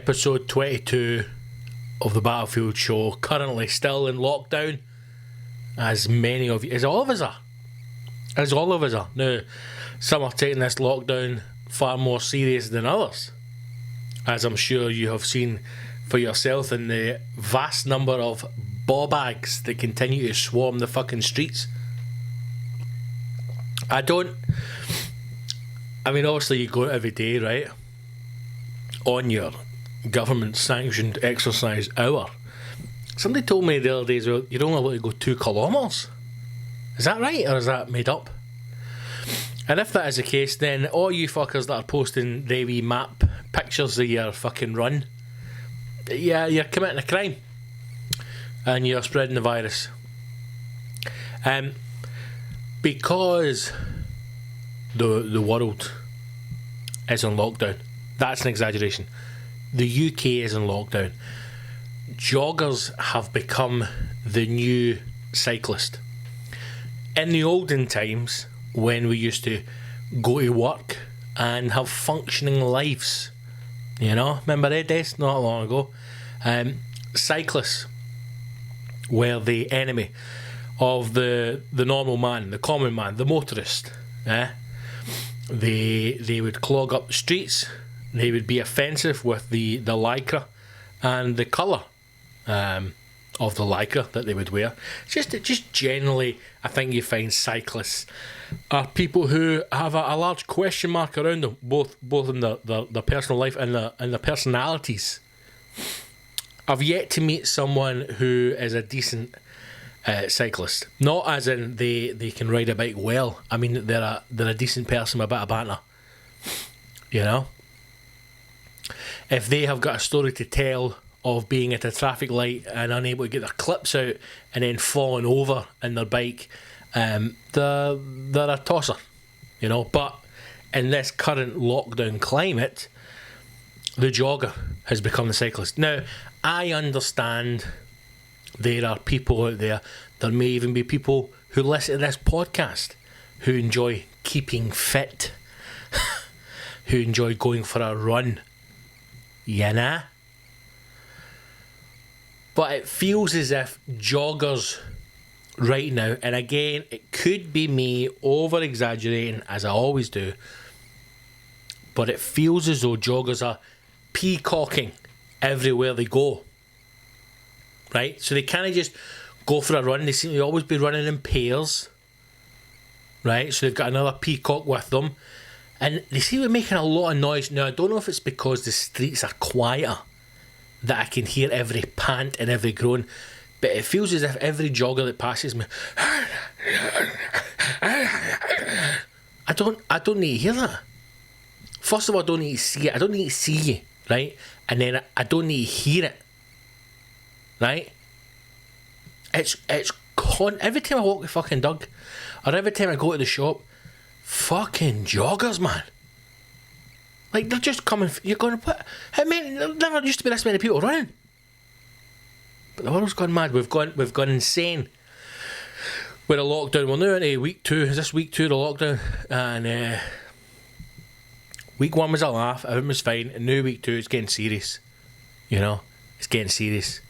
Episode 22 of the Battlefield Show, currently still in lockdown, as many of you, as all of us are. Now, some are taking this lockdown far more serious than others, as I'm sure you have seen for yourself in the vast number of ball bags that continue to swarm the fucking streets. Obviously you go out every day, right, on your government sanctioned exercise hour. Somebody told me the other day as well, you're only allowed to go 2 kilometres. Is that right, or is that made up? And if that is the case, then all you fuckers that are posting the wee map pictures of your fucking run, yeah, you're committing a crime and you're spreading the virus. Because the world is on lockdown. That's an exaggeration. The UK is on lockdown. Joggers have become the new cyclist. In the olden times, when we used to go to work and have functioning lives, you know, remember that days? Not long ago. Cyclists were the enemy of the normal man, the common man, the motorist. They would clog up the streets. They would be offensive with the lycra and the colour of the lycra that they would wear. Just generally, I think you find cyclists are people who have a large question mark around them, both in their personal life and their personalities. I've yet to meet someone who is a decent cyclist. Not as in they can ride a bike well. I mean, they're a decent person with a bit of banter. You know? If they have got a story to tell of being at a traffic light and unable to get their clips out and then falling over in their bike, they're a tosser, you know. But in this current lockdown climate, the jogger has become the cyclist. Now, I understand there are people out there may even be people who listen to this podcast who enjoy keeping fit, who enjoy going for a run, you know. But it feels as if joggers right now, and again, it could be me over-exaggerating, as I always do, but it feels as though joggers are peacocking everywhere they go. Right? So they can't just go for a run. They seem to always be running in pairs. Right? So they've got another peacock with them. And they seem to be making a lot of noise. Now, I don't know if it's because the streets are quieter that I can hear every pant and every groan, but it feels as if every jogger that passes me, I don't need to hear that. First of all, I don't need to see it. I don't need to see you, right? And then I don't need to hear it, right? It's every time I walk with fucking Doug, or every time I go to the shop, fucking joggers, man. Like, they're just coming. You're going to put. How many? There never used to be this many people running. But the world's gone mad. We've gone insane with a lockdown. We're now into week 2. Is this week 2 of the lockdown? And week 1 was a laugh. Everything was fine. And now week 2, it's getting serious. You know, it's getting serious.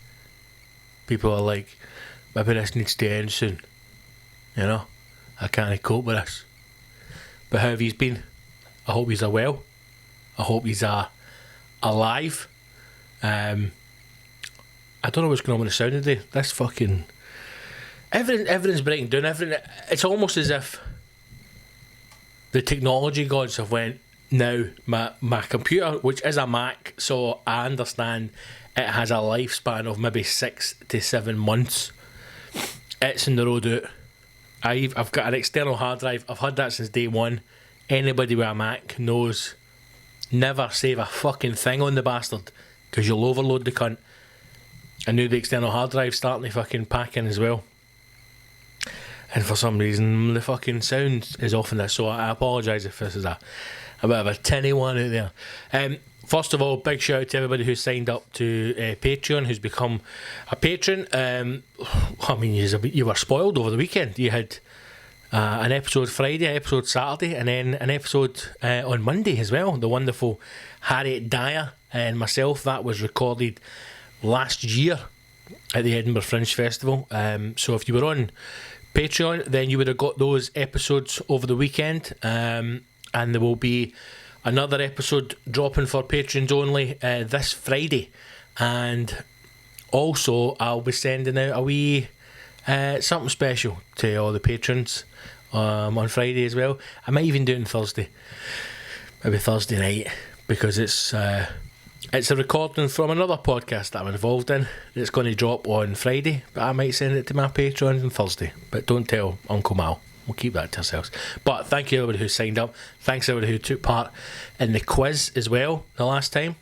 People are like, maybe this needs to end soon. You know, I can't cope with this. But how have you been? I hope you're well. I hope he's alive. I don't know what's going on with the sound today. This fucking everything's breaking down. It's almost as if the technology gods have went, now my computer, which is a Mac, so I understand it has a lifespan of maybe 6 to 7 months. It's in the road out. I've got an external hard drive. I've had that since day one. Anybody with a Mac knows, never save a fucking thing on the bastard, because you'll overload the cunt. And now the external hard drive's starting to fucking pack in as well. And for some reason, the fucking sound is off in this, so I apologise if this is a bit of a tinny one out there. First of all, big shout out to everybody who signed up to Patreon, who's become a patron. I mean, you were spoiled over the weekend. You had an episode Friday, an episode Saturday, and then an episode on Monday as well. The wonderful Harriet Dyer and myself. That was recorded last year at the Edinburgh Fringe Festival. So if you were on Patreon, then you would have got those episodes over the weekend, and there will be another episode dropping for patrons only this Friday. And also I'll be sending out a wee something special to all the patrons on Friday as well. I might even do it on Thursday, maybe Thursday night, because it's a recording from another podcast that I'm involved in. It's going to drop on Friday, but I might send it to my patrons on Thursday. But don't tell Uncle Mal. We'll keep that to ourselves. But thank you everybody who signed up. Thanks everybody who took part in the quiz as well the last time.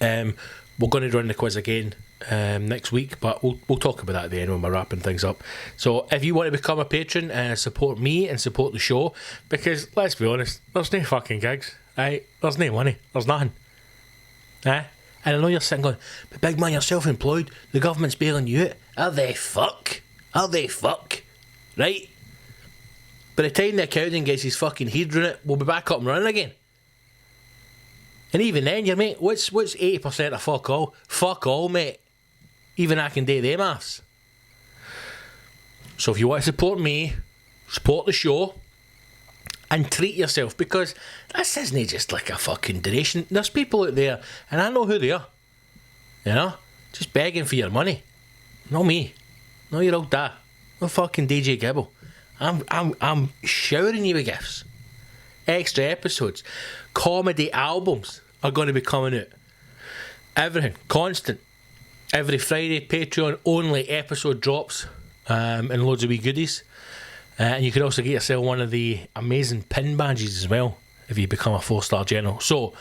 We're going to run the quiz again next week, but we'll talk about that at the end when we're wrapping things up. So if you want to become a patron, support me and support the show, because let's be honest, there's no fucking gigs, right? There's no money, there's nothing. And I know you're sitting going, but big man, you're self-employed, the government's bailing you out. Are they fuck? Right? By the time the accountant gets his fucking head around it, we'll be back up and running again. And even then, you mate, what's 80% of fuck all? Fuck all, mate. Even I can do them maths. So if you want to support me, support the show, and treat yourself, because this isn't just like a fucking donation. There's people out there, and I know who they are, you know, just begging for your money. Not me. Not your old dad. Not fucking DJ Gibble. I'm showering you with gifts. Extra episodes. Comedy albums are going to be coming out. Everything. Constant. Every Friday, Patreon only episode drops, and loads of wee goodies. And you can also get yourself one of the amazing pin badges as well if you become a 4-star general. So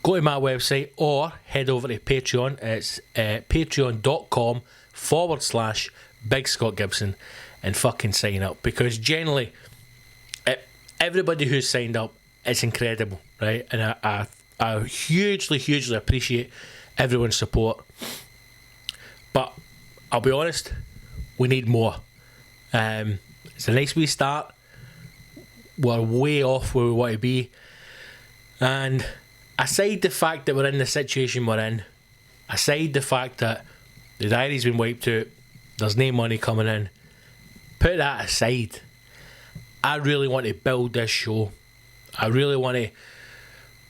go to my website or head over to Patreon. It's patreon.com/Big Scott Gibson and fucking sign up, because generally everybody who's signed up, it's incredible, right? And I hugely appreciate everyone's support. But I'll be honest, we need more. It's a nice wee start. We're way off where we want to be. And aside the fact that we're in the situation we're in, aside the fact that the diary's been wiped out, there's no money coming in, put that aside, I really want to build this show. I really want to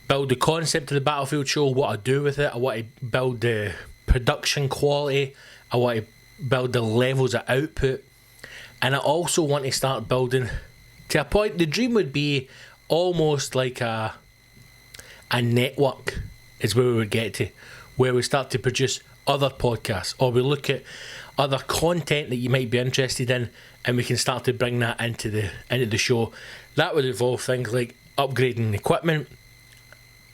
build the concept of the Battlefield show, what I do with it. I want to build the production quality. I want to build the levels of output. And I also want to start building to a point. The dream would be almost like a network is where we would get to, where we start to produce other podcasts, or we look at other content that you might be interested in, and we can start to bring that into the show. That would involve things like upgrading equipment.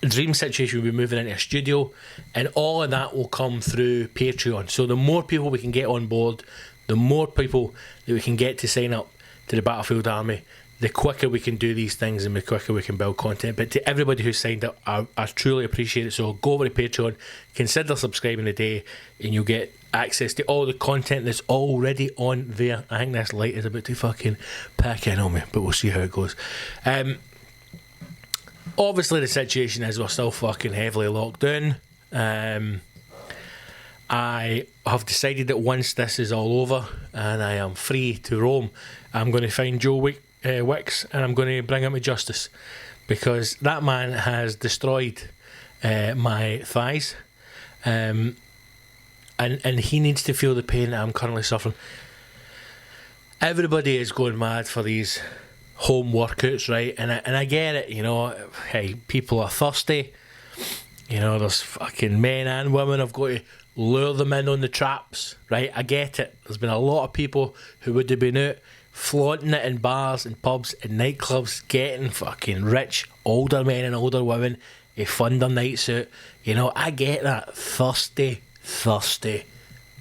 The dream situation would be moving into a studio, and all of that will come through Patreon. So the more people we can get on board, the more people that we can get to sign up to the Battlefield Army, the quicker we can do these things and the quicker we can build content. But to everybody who's signed up, I truly appreciate it. So go over to Patreon, consider subscribing today, and you'll get access to all the content that's already on there. I think this light is about to fucking pack in on me, but we'll see how it goes. Obviously the situation is we're still fucking heavily locked down. I have decided that once this is all over and I am free to roam, I'm going to find Joe Wicks and I'm going to bring him to justice, because that man has destroyed my thighs, and he needs to feel the pain that I'm currently suffering. Everybody is going mad for these home workouts, right? And I get it, you know. Hey, people are thirsty. You know, there's fucking men and women have got to lure them in on the traps, right? I get it. There's been a lot of people who would have been out flaunting it in bars and pubs and nightclubs, getting fucking rich, older men and older women to fund their nights out. You know, I get that. Thirsty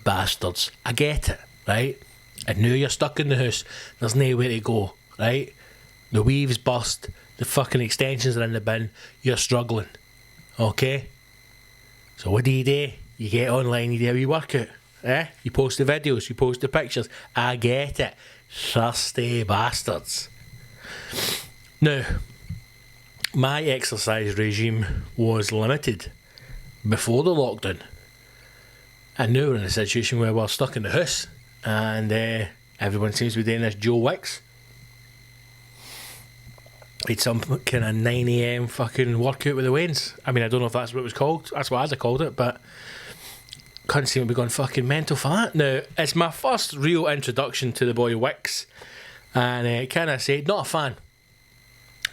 bastards. I get it, right? And now you're stuck in the house. There's nowhere to go, right? The weave's bust. The fucking extensions are in the bin. You're struggling. Okay? So what do? You get online, you do a wee workout. You post the videos, you post the pictures. I get it. Thirsty bastards. Now, my exercise regime was limited before the lockdown. And now we're in a situation where we're stuck in the house and everyone seems to be doing this Joe Wicks. He had some kind of 9 a.m. fucking workout with the Waynes. I mean, I don't know if that's what it was called. That's what I'd have called it, but couldn't seem to be going fucking mental for that. Now, it's my first real introduction to the boy Wicks, and can I say, not a fan.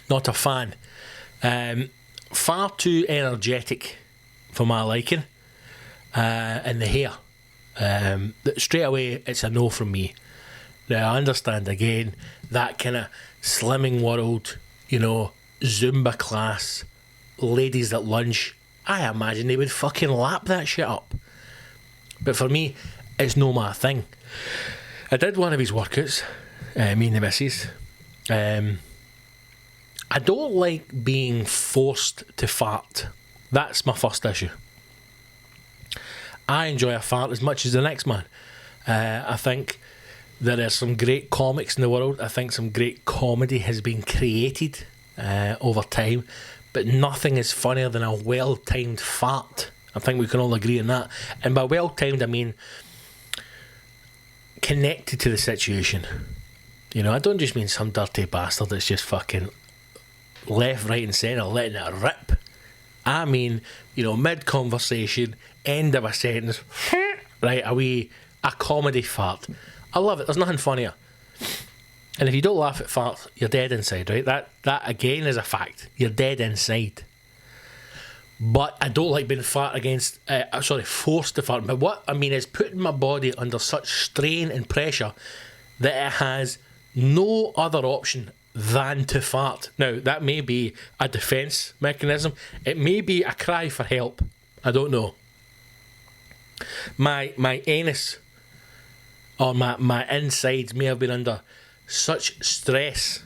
Not a fan. Far too energetic for my liking, and the hair. Straight away, it's a no from me. Now, I understand, again, that kind of slimming world, you know, Zumba class, ladies at lunch, I imagine they would fucking lap that shit up. But for me, it's no my thing. I did one of his workouts, me and the missus. I don't like being forced to fart. That's my first issue. I enjoy a fart as much as the next man. I think there are some great comics in the world. I think some great comedy has been created over time, but nothing is funnier than a well-timed fart. I think we can all agree on that. And by well-timed, I mean connected to the situation. You know, I don't just mean some dirty bastard that's just fucking left, right and centre letting it rip. I mean, you know, mid-conversation, end of a sentence, right, a comedy fart. I love it. There's nothing funnier. And if you don't laugh at farts, you're dead inside, right? That again is a fact. You're dead inside. But I don't like being forced to fart. But what I mean is putting my body under such strain and pressure that it has no other option than to fart. Now, that may be a defence mechanism. It may be a cry for help. I don't know. My anus or my insides may have been under such stress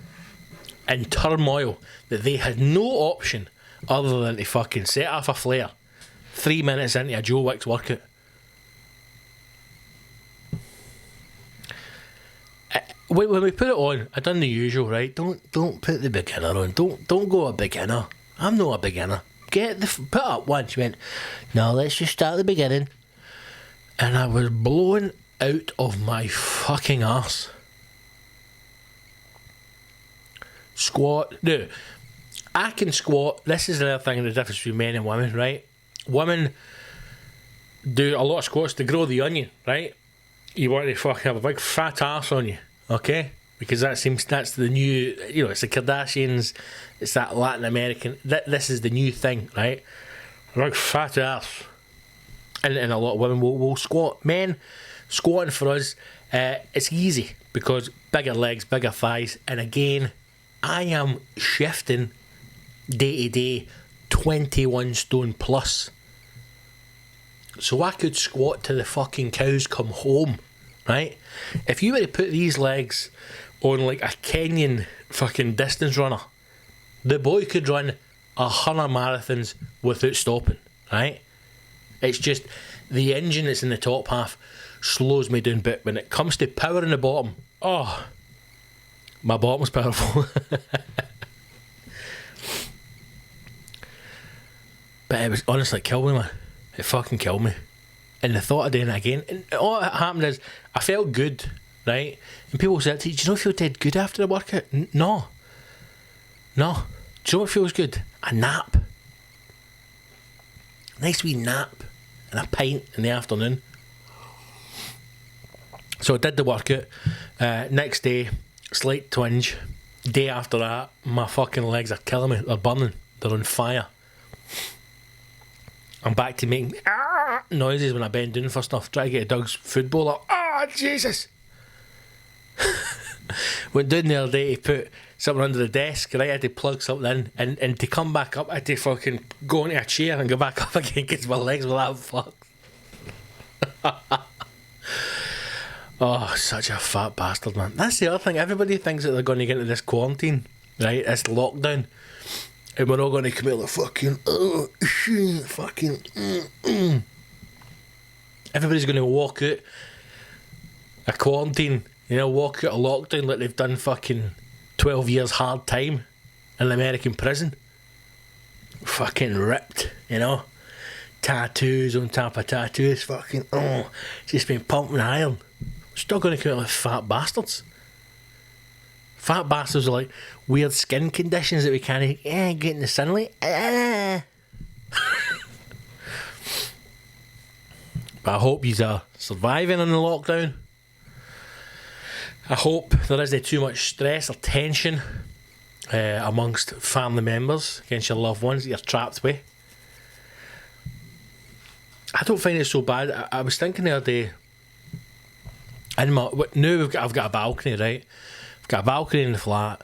and turmoil that they had no option other than to fucking set off a flare 3 minutes into a Joe Wicks workout. When we put it on, I done the usual, right? Don't put the beginner on. Don't go a beginner. I'm not a beginner. Put up once. You went, no, let's just start at the beginning. And I was blown out of my fucking arse. Squat. No, I can squat. This is another thing, the difference between men and women, right? Women do a lot of squats to grow the onion, right? You want to fucking have a big fat arse on you, okay? Because that's the new, you know, it's the Kardashians, it's that Latin American, this is the new thing, right? A big fat arse. And a lot of women will squat. Men, squatting for us, it's easy because bigger legs, bigger thighs, and again, I am shifting day to day 21 stone plus. So I could squat till the fucking cows come home, right? If you were to put these legs on like a Kenyan fucking distance runner, the boy could run 100 marathons without stopping, right? It's just the engine that's in the top half slows me down, but when it comes to power in the bottom, oh, my bottom's powerful. But it was honestly, it killed me, man. It fucking killed me. And the thought of doing it again, and all that happened is I felt good, right? And people said, do you know if you did good after the workout? No. Do you know what feels good? A nap. Nice wee nap and a pint in the afternoon. So I did the workout. Next day, slight twinge. Day after that, my fucking legs are killing me. They're burning. They're on fire. I'm back to making noises when I bend down for stuff. Try to get a Doug's food bowl up. Ah, Jesus! Went down the other day to put something under the desk, right? I had to plug something in, and to come back up, I had to fucking go into a chair and go back up again because my legs were that fucked. Oh, such a fat bastard, man. That's the other thing. Everybody thinks that they're going to get into this quarantine, right? This lockdown. And we're all going to come out like fucking, Everybody's going to walk out a quarantine, you know, walk out a lockdown like they've done fucking 12 years hard time in an American prison. Fucking ripped, you know. tattoos on top of tattoos, fucking, just been pumping iron. Still going to come out like fat bastards. Fat bastards are like weird skin conditions that we can't get in the sunlight. But I hope you are surviving in the lockdown. I hope there isn't too much stress or tension amongst family members against your loved ones that you're trapped with. I don't find it so bad. I was thinking the other day, now I've got a balcony, right? I've got a balcony in the flat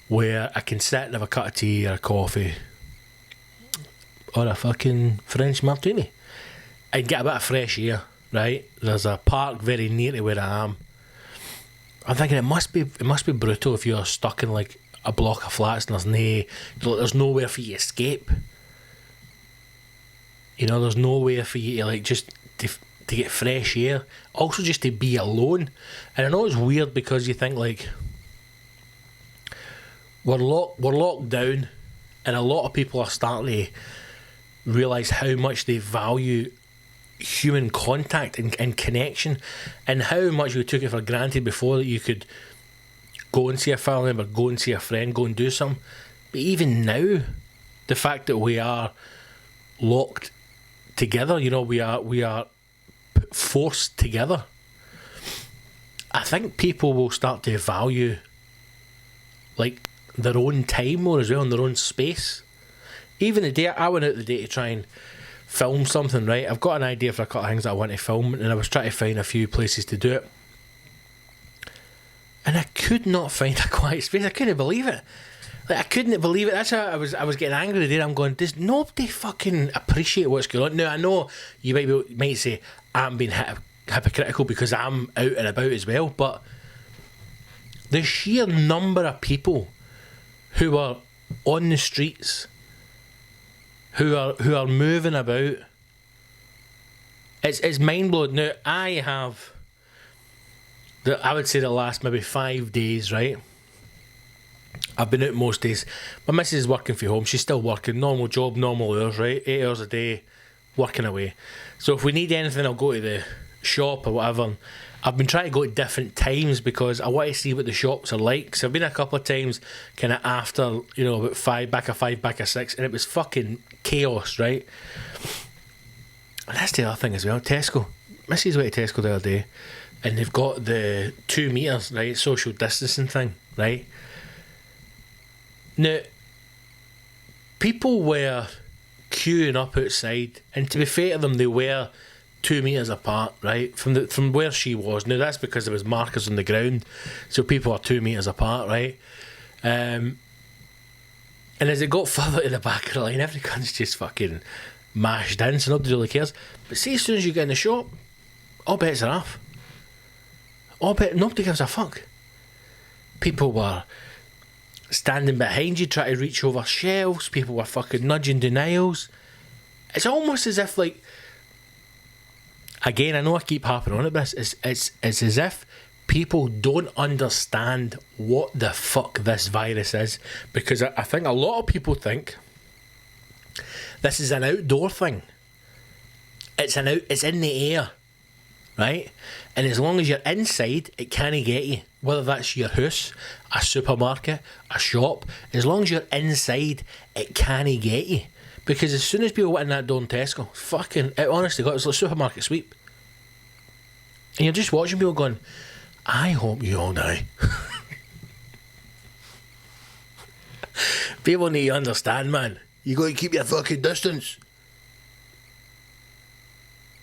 where I can sit and have a cup of tea or a coffee or a fucking French martini and get a bit of fresh air, right? There's a park very near to where I am. I'm thinking it must be brutal if you're stuck in like a block of flats and there's nowhere for you to escape. You know, there's nowhere for you to like just to get fresh air. Also just to be alone. And I know it's weird because you think like we're locked down, and a lot of people are starting to realise how much they value human contact and connection, and how much we took it for granted before that you could go and see a family member, go and see a friend, go and do something. But even now, the fact that we are locked together, you know, we are forced together, I think people will start to value like their own time more as well, and their own space. Even the day I went out the day to try and film something, right? I've got an idea for a couple of things that I want to film, and I was trying to find a few places to do it, and I could not find a quiet space. I couldn't believe it. Like, I couldn't believe it. That's how I was getting angry today. I'm going, does nobody fucking appreciate what's going on? Now, I know you might say I'm being hypocritical because I'm out and about as well, but the sheer number of people who are on the streets, who are moving about, it's mind blowing. Now, I would say the last maybe 5 days, right? I've been out most days. My missus is working from home. She's still working. Normal job, normal hours, right? 8 hours a day, working away. So if we need anything, I'll go to the shop or whatever. I've been trying to go at different times because I want to see what the shops are like. So I've been a couple of times kind of after, you know, about 5, back of 6, and it was fucking chaos, right? And that's the other thing as well. Tesco. Missus went to Tesco the other day, and they've got the 2 metres, right, social distancing thing, right? Now, people were queuing up outside, and to be fair to them, they were 2 metres apart, right, from where she was. Now, that's because there was markers on the ground, so people are 2 metres apart, right? And as it got further to the back of the line, everyone's just fucking mashed in, so nobody really cares. But see, as soon as you get in the shop, all bets are off. Nobody gives a fuck. People were standing behind you trying to reach over shelves. People were fucking nudging denials. It's almost as if, like, again, I know I keep harping on it, but it's as if people don't understand what the fuck this virus is, because I think a lot of people think this is an outdoor thing. It's in the air, right? And as long as you're inside, it can't get you. Whether that's your house, a supermarket, a shop, as long as you're inside, it can't get you. Because as soon as people went in that door in Tesco, fucking, it honestly got, it's like a supermarket sweep. And you're just watching people going, I hope you all die. People need to understand, man. You got to keep your fucking distance.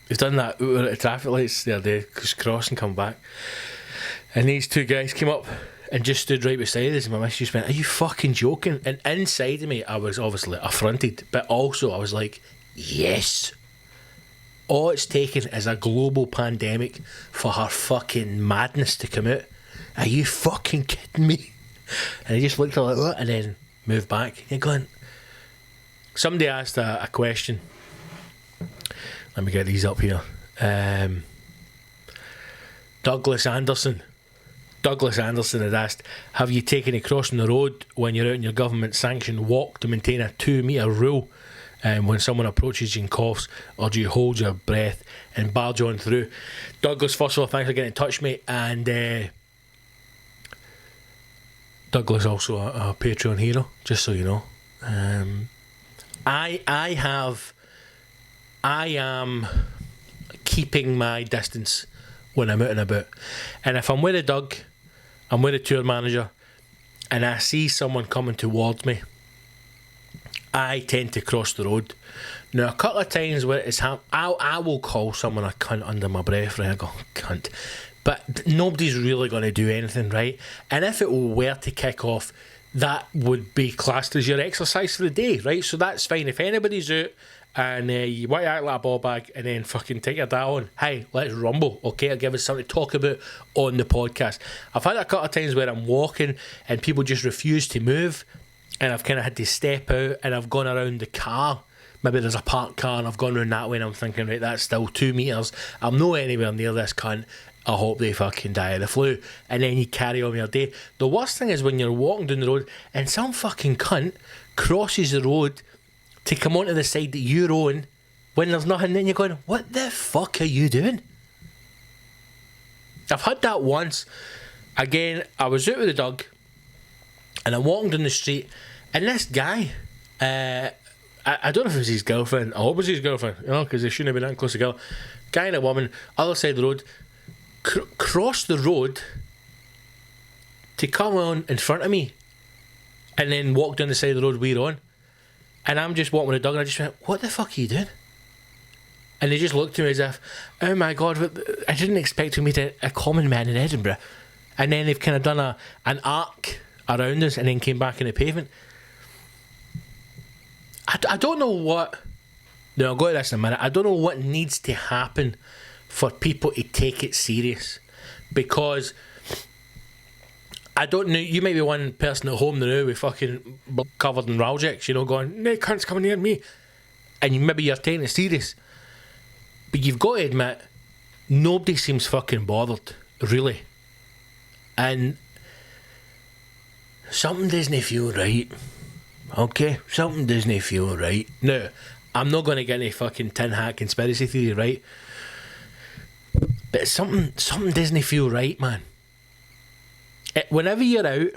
He's done that out at the traffic lights the other day, just cross and come back. And these 2 guys came up and just stood right beside us, and my miss just went, are you fucking joking? And inside of me, I was obviously affronted, but also I was like, yes. All it's taken is a global pandemic for her fucking madness to come out. Are you fucking kidding me? And he just looked like that and then moved back. You're going, somebody asked a question. Let me get these up here. Douglas Anderson had asked, have you taken a crossing the road when you're out in your government sanctioned walk to maintain a 2 metre rule when someone approaches you and coughs, or do you hold your breath and barge on through? Douglas, first of all, thanks for getting in touch, mate. And Douglas also a Patreon hero, just so you know. I am keeping my distance when I'm out and about. And if I'm with a Doug, I'm with a tour manager, and I see someone coming towards me, I tend to cross the road. Now, a couple of times where it's happened, I will call someone a cunt under my breath, right? I go, cunt. But nobody's really going to do anything, right? And if it were to kick off, that would be classed as your exercise for the day, right? So that's fine. If anybody's out and you want to act like a ball bag and then fucking take your dial on, hey, let's rumble, okay? I'll give us something to talk about on the podcast. I've had a couple of times where I'm walking and people just refuse to move, and I've kind of had to step out, and I've gone around the car. Maybe there's a parked car and I've gone around that way, and I'm thinking, right, that's still 2 metres. I'm not anywhere near this cunt. I hope they fucking die of the flu. And then you carry on with your day. The worst thing is when you're walking down the road and some fucking cunt crosses the road to come onto the side that you're on when there's nothing, then you're going, what the fuck are you doing? I've had that once. Again, I was out with the dog and I'm walking down the street, and this guy, I don't know if it was his girlfriend. I hope it was his girlfriend, you know, because they shouldn't have been that close to girl. Guy and a woman, other side of the road, cross the road to come on in front of me and then walk down the side of the road we're on, and I'm just walking with the dog, and I just went, what the fuck are you doing? And they just looked at me as if, oh my god, I didn't expect to meet a common man in Edinburgh. And then they've kind of done an arc around us and then came back in the pavement. I don't know what, no, I'll go to this in a minute. I don't know what needs to happen for people to take it serious, because I don't know, you might be one person at home now with fucking covered in Raljix, you know, going, no cunts coming near me, and maybe you're taking it serious, but you've got to admit nobody seems fucking bothered, really, and something doesn't feel right. Okay, something doesn't feel right. Now, I'm not going to get any fucking tin hat conspiracy theory, right? But something doesn't feel right, man. Whenever you're out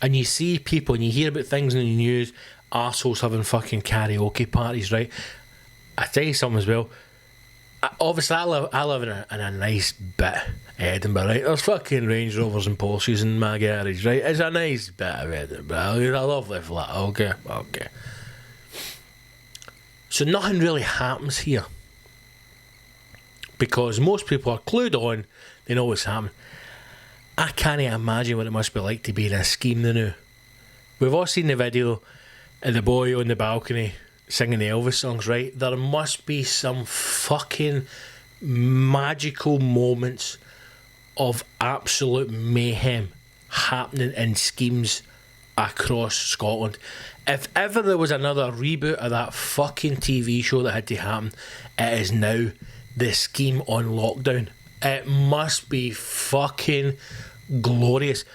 and you see people and you hear about things in the news, arseholes having fucking karaoke parties, right? I tell you something as well. Obviously, I live in a nice bit of Edinburgh, right? There's fucking Range Rovers and Porsches in my garage, right? It's a nice bit of Edinburgh. It's a lovely flat, okay. So nothing really happens here, because most people are clued on, they know what's happening. I can't imagine what it must be like to be in a scheme now. We've all seen the video of the boy on the balcony singing the Elvis songs, right? There must be some fucking magical moments of absolute mayhem happening in schemes across Scotland. If ever there was another reboot of that fucking TV show that had to happen, it is now the scheme on lockdown. It must be fucking glorious.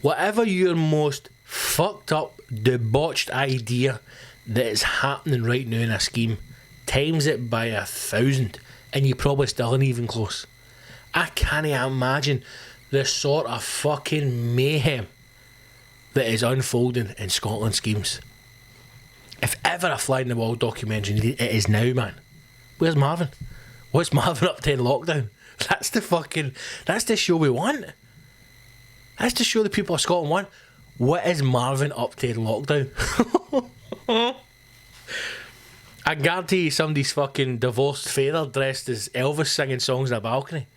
Whatever your most fucked up, debauched idea that is happening right now in a scheme, times it by 1,000 and you probably still ain't even close. I can't imagine the sort of fucking mayhem that is unfolding in Scotland schemes. If ever a fly in the wall documentary, it is now, man. Where's Marvin? What's Marvin up to in lockdown? That's the show we want. That's the show the people of Scotland want. What is Marvin up to in lockdown? I guarantee you somebody's fucking divorced father dressed as Elvis singing songs on a balcony.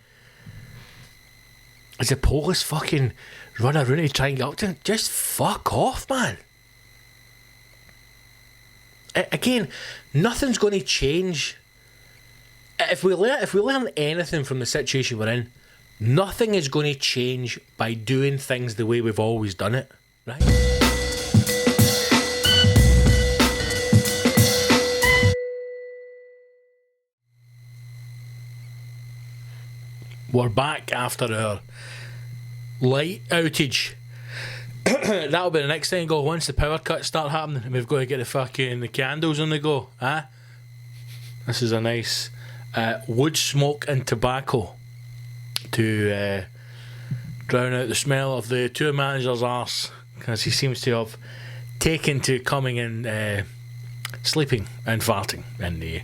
As the police fucking run around to try and get up to him. Just fuck off, man. Again, nothing's going to change. If we learn anything from the situation we're in, nothing is going to change by doing things the way we've always done it, right? We're back after our light outage. that'll be the next thing. Go once the power cuts start happening, and we've got to get the candles on the go. This is a nice wood smoke and tobacco to drown out the smell of the tour manager's arse, because he seems to have taken to coming and sleeping and farting in the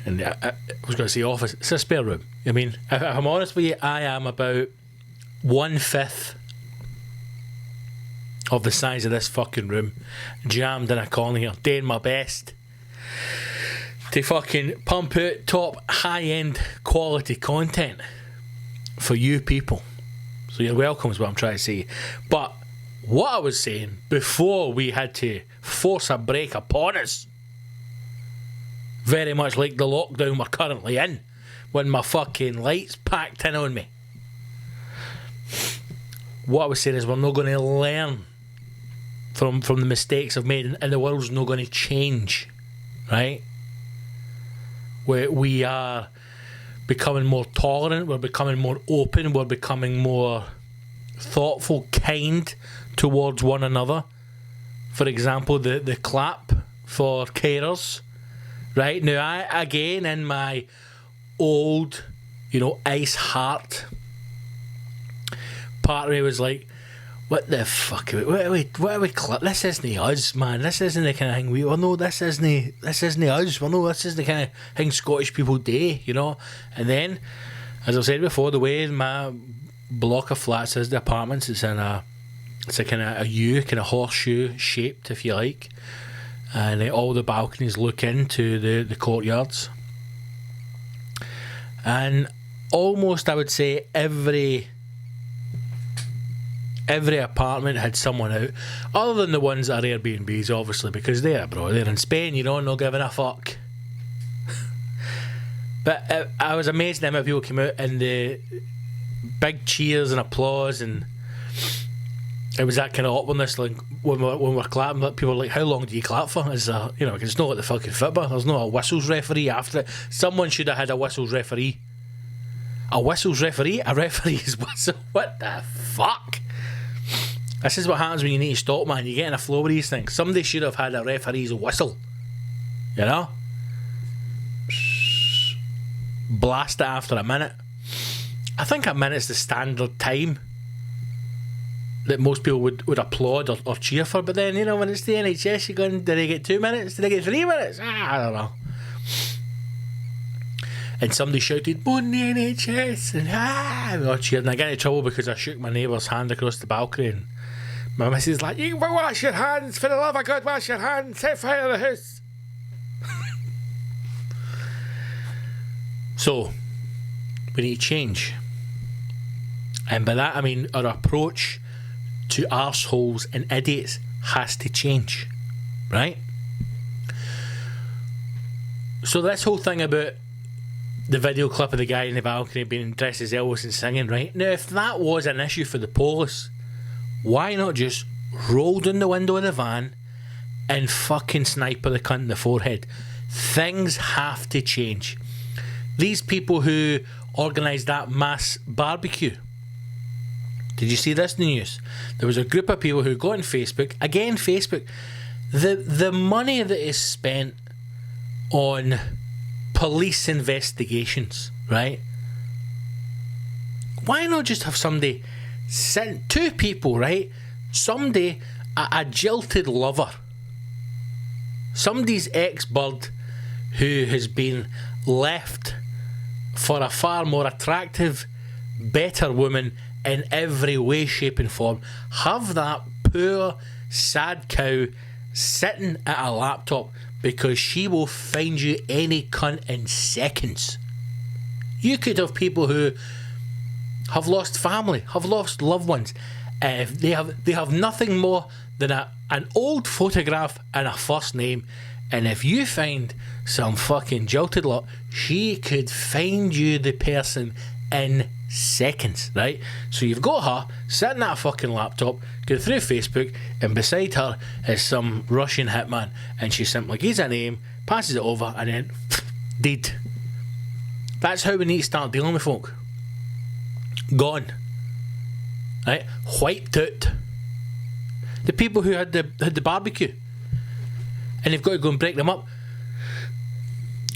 I was going to say office. It's a spare room. I mean, if I'm honest with you, I am about 1/5 of the size of this fucking room, jammed in a corner here, doing my best to fucking pump out top high-end quality content for you people. So you're welcome is what I'm trying to say. But what I was saying before we had to force a break upon us, very much like the lockdown we're currently in, when my fucking lights packed in on me. What I was saying is we're not going to learn from the mistakes I've made, and the world's not going to change, right? We are becoming more tolerant, we're becoming more open, we're becoming more thoughtful, kind towards one another. For example, the clap for carers. Right, now I, again, in my old, ice heart, part of me was like, what the fuck, what are we this isn't us, man, this isn't the kind of thing this isn't us, this is the kind of thing Scottish people do, and then, as I said before, the way my block of flats is, the apartments, it's a kind of a U, kind of horseshoe shaped, if you like. And all the balconies look into the courtyards. And almost, I would say, every apartment had someone out, other than the ones that are Airbnbs, obviously, because they're in Spain, not giving a fuck. But I was amazed at how many people came out, and the big cheers and applause, and it was that kind of awkwardness, like when we're clapping, people were like, how long do you clap for? Is because it's not like the fucking football, there's no a whistles referee after it. Someone should have had a whistles referee. A whistles referee? A referee's whistle? What the fuck? This is what happens when you need to stop, man. You get in a flow with these things. Somebody should have had a referee's whistle. Blast it after a minute. I think a minute's the standard time that most people would applaud or cheer for, but then, when it's the NHS, you're going, did they get 2 minutes? Did they get 3 minutes? I don't know. And somebody shouted, "Bon the NHS!" and we all cheered, and I got into trouble because I shook my neighbour's hand across the balcony, and my missus like, "You wash your hands, for the love of God, wash your hands, set fire to the house." So, we need to change. And by that I mean our approach to arseholes and idiots has to change, right? So this whole thing about the video clip of the guy in the balcony being dressed as Elvis and singing, right? Now, if that was an issue for the police, why not just roll down the window of the van and fucking sniper the cunt in the forehead? Things have to change. These people who organised that mass barbecue, did you see this in the news? There was a group of people who got on Facebook. Again, Facebook. The money that is spent on police investigations, right? Why not just have somebody sent, two people, right? Somebody, a jilted lover. Somebody's ex-bird who has been left for a far more attractive, better woman in every way, shape and form. Have that poor, sad cow sitting at a laptop because she will find you any cunt in seconds. You could have people who have lost family, have lost loved ones. They have nothing more than an old photograph and a first name. And if you find some fucking jilted lot, she could find you the person in seconds, right? So you've got her sitting at a fucking laptop, going through Facebook, and beside her is some Russian hitman, and she simply gives a name, passes it over, and then dead. That's how we need to start dealing with folk. Gone. Right? Wiped out. The people who had the barbecue. And they've got to go and break them up.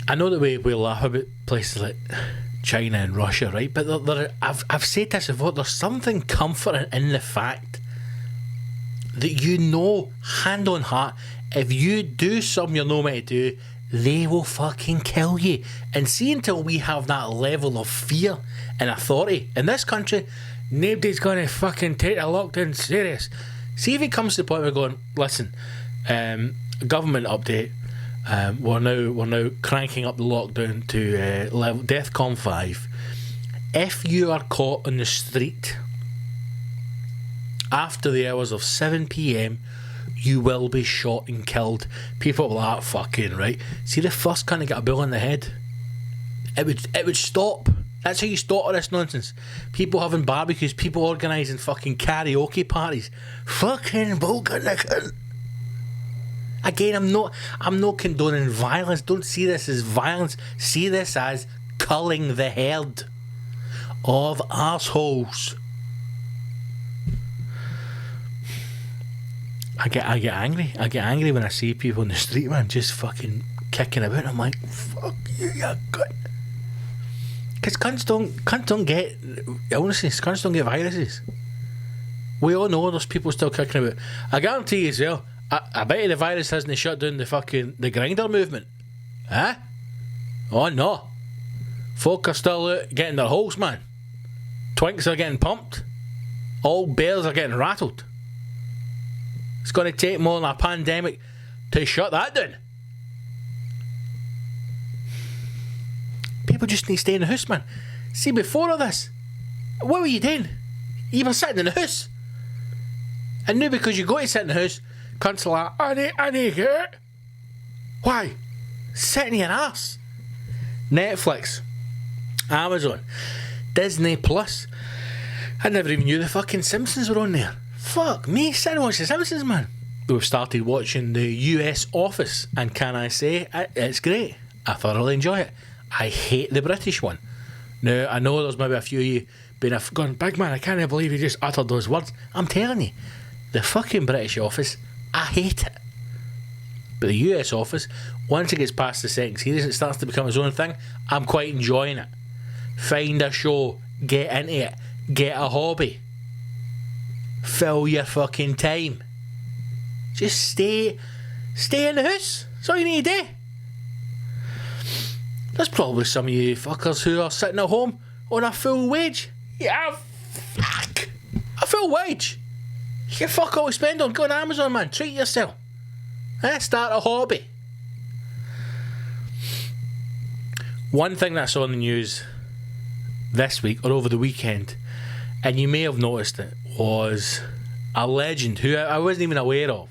I know that we laugh about places like China and Russia, right? But I've said this before, there's something comforting in the fact that you know, hand on heart, if you do something you're not meant to do, they will fucking kill you. And see, until we have that level of fear and authority in this country, nobody's going to fucking take a lockdown serious. See, if it comes to the point where we're going, listen, government update, we're now cranking up the lockdown to level DEFCON 5. If you are caught on the street after the hours of 7 p.m, you will be shot and killed. People will be like, fucking right. See, the first kind of get a bill in the head, it would stop. That's how you stop all this nonsense. People having barbecues, people organising fucking karaoke parties. Fucking bullshit. Again, I'm not condoning violence. Don't see this as violence. See this as culling the herd of arseholes. I get angry. I get angry when I see people in the street, man, just fucking kicking about. I'm like, fuck you cunt. Because cunts don't get illnesses. Cunts don't get viruses. We all know there's people still kicking about. I guarantee you as well, I bet you the virus hasn't shut down the grinder movement. Huh? Oh no. Folk are still out getting their holes, man. Twinks are getting pumped. All bears are getting rattled. It's going to take more than a pandemic to shut that down. People just need to stay in the house, man. See, before all this, what were you doing? You were sitting in the house. And now because you go to sit in the house, cunts are like, I need to get out. Why? Sit in your ass. Netflix, Amazon, Disney Plus. I never even knew the fucking Simpsons were on there. Fuck me, sit and watch the Simpsons, man. We've started watching the US Office, and can I say, it's great. I thoroughly enjoy it. I hate the British one. Now, I know there's maybe a few of you going, big man, I can't believe you just uttered those words. I'm telling you, the fucking British Office, I hate it. But the US Office, once it gets past the second series, it starts to become its own thing. I'm quite enjoying it. Find a show, get into it, get a hobby. Fill your fucking time. Just stay in the house. That's all you need to do. There's probably some of you fuckers who are sitting at home on a full wage. Yeah, fuck. A full wage. You can fuck all we spend on. Go on Amazon, man. Treat yourself. Start a hobby. One thing that's on the news this week or over the weekend, and you may have noticed it, was a legend who I wasn't even aware of.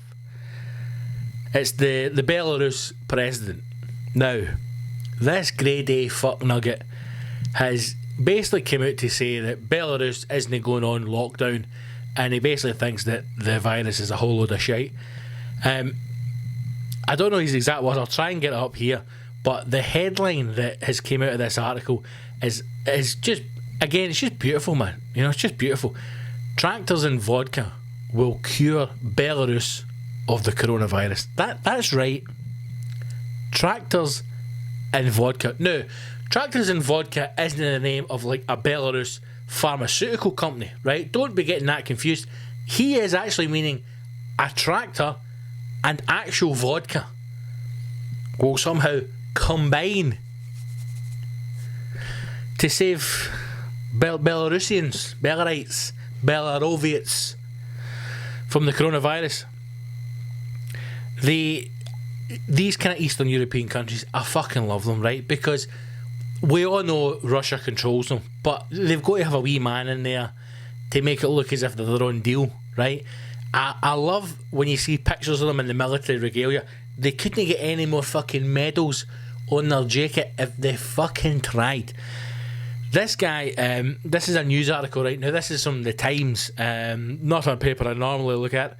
It's the Belarus president. Now, this grade A fuck nugget has basically come out to say that Belarus isn't going on lockdown, and he basically thinks that the virus is a whole load of shite. I don't know his exact words, I'll try and get it up here, but the headline that has came out of this article is just, again, it's just beautiful, man. You know, it's just beautiful. Tractors and vodka will cure Belarus of the coronavirus. That's right. Tractors and vodka. Now, Tractors and Vodka isn't the name of like a Belarus pharmaceutical company, right? Don't be getting that confused. He is actually meaning a tractor and actual vodka will somehow combine to save Belarusians, Belarites, Belaroviets from the coronavirus. These kind of Eastern European countries, I fucking love them, right? Because we all know Russia controls them, but they've got to have a wee man in there to make it look as if they're their own deal, right? I love when you see pictures of them in the military regalia. They couldn't get any more fucking medals on their jacket if they fucking tried. This guy, this is a news article right now. This is from the Times, not a paper I normally look at.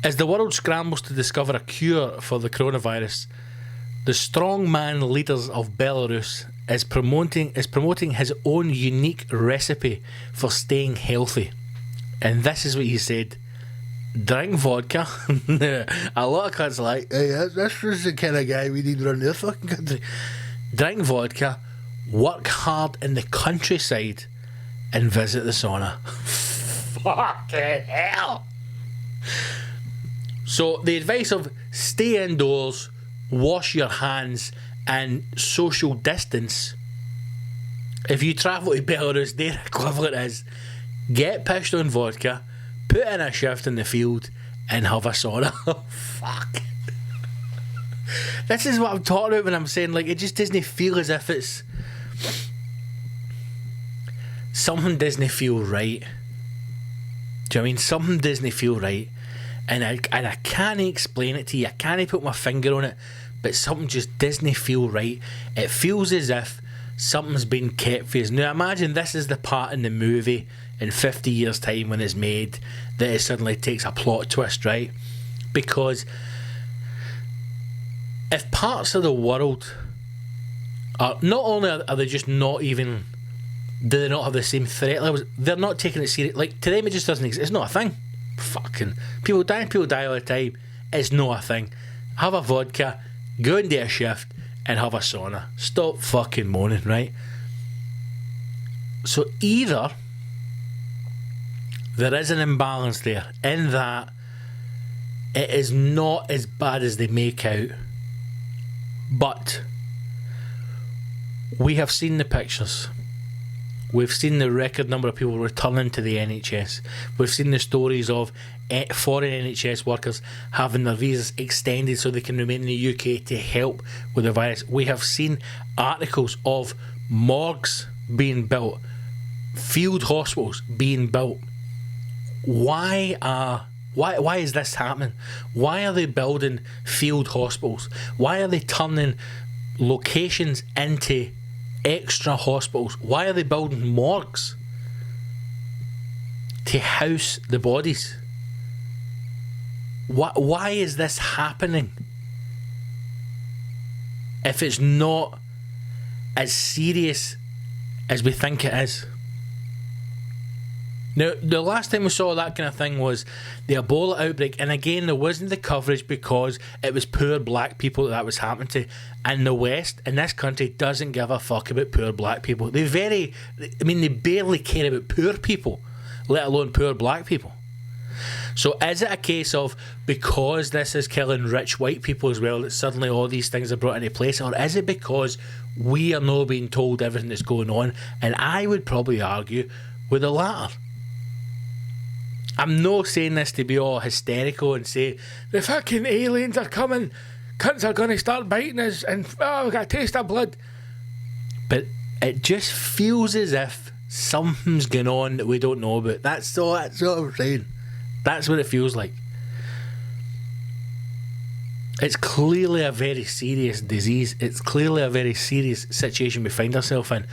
As the world scrambles to discover a cure for the coronavirus, the strongman leaders of Belarus is promoting his own unique recipe for staying healthy. And this is what he said drink vodka. A lot of cunts are like, hey, this is the kind of guy we need around the fucking country. Drink vodka, work hard in the countryside, and visit the sauna. Fucking hell. So the advice of stay indoors, wash your hands, and social distance. If you travel to Belarus, their equivalent is get pitched on vodka, put in a shift in the field, and have a sauna. Fuck. This is what I'm talking about when I'm saying, like, it just doesn't feel as if it's something doesn't feel right. Do you know what I mean? Something doesn't feel right, and I can't explain it to you. I can't put my finger on it, but something just doesn't feel right. It feels as if something's been kept for us. Now imagine this is the part in the movie in 50 years time when it's made that it suddenly takes a plot twist, right? Because if parts of the world are not only are they just not even, do they not have the same threat levels, they're not taking it serious. Like, to them it just doesn't exist. It's not a thing. Fucking people die all the time. It's not a thing. Have a vodka, go and do a shift, and have a sauna. Stop fucking moaning, right? So either there is an imbalance there in that it is not as bad as they make out, but we have seen the pictures. We've seen the record number of people returning to the NHS. We've seen the stories of foreign NHS workers having their visas extended so they can remain in the UK to help with the virus. We have seen articles of morgues being built, field hospitals being built. Why is this happening? Why are they building field hospitals? Why are they turning locations into extra hospitals? Why are they building morgues to house the bodies? Why is this happening if it's not as serious as we think it is? Now, the last time we saw that kind of thing was the Ebola outbreak, and again, there wasn't the coverage because it was poor black people that was happening to. And the West, in this country, doesn't give a fuck about poor black people. They barely care about poor people, let alone poor black people. So is it a case of, because this is killing rich white people as well, that suddenly all these things are brought into place? Or is it because we are not being told everything that's going on? And I would probably argue with the latter. I'm not saying this to be all hysterical and say the fucking aliens are coming, cunts are going to start biting us, and we got a taste of blood. But it just feels as if something's going on that we don't know about. That's what I'm saying. That's what it feels like. It's clearly a very serious disease. It's clearly a very serious situation we find ourselves in.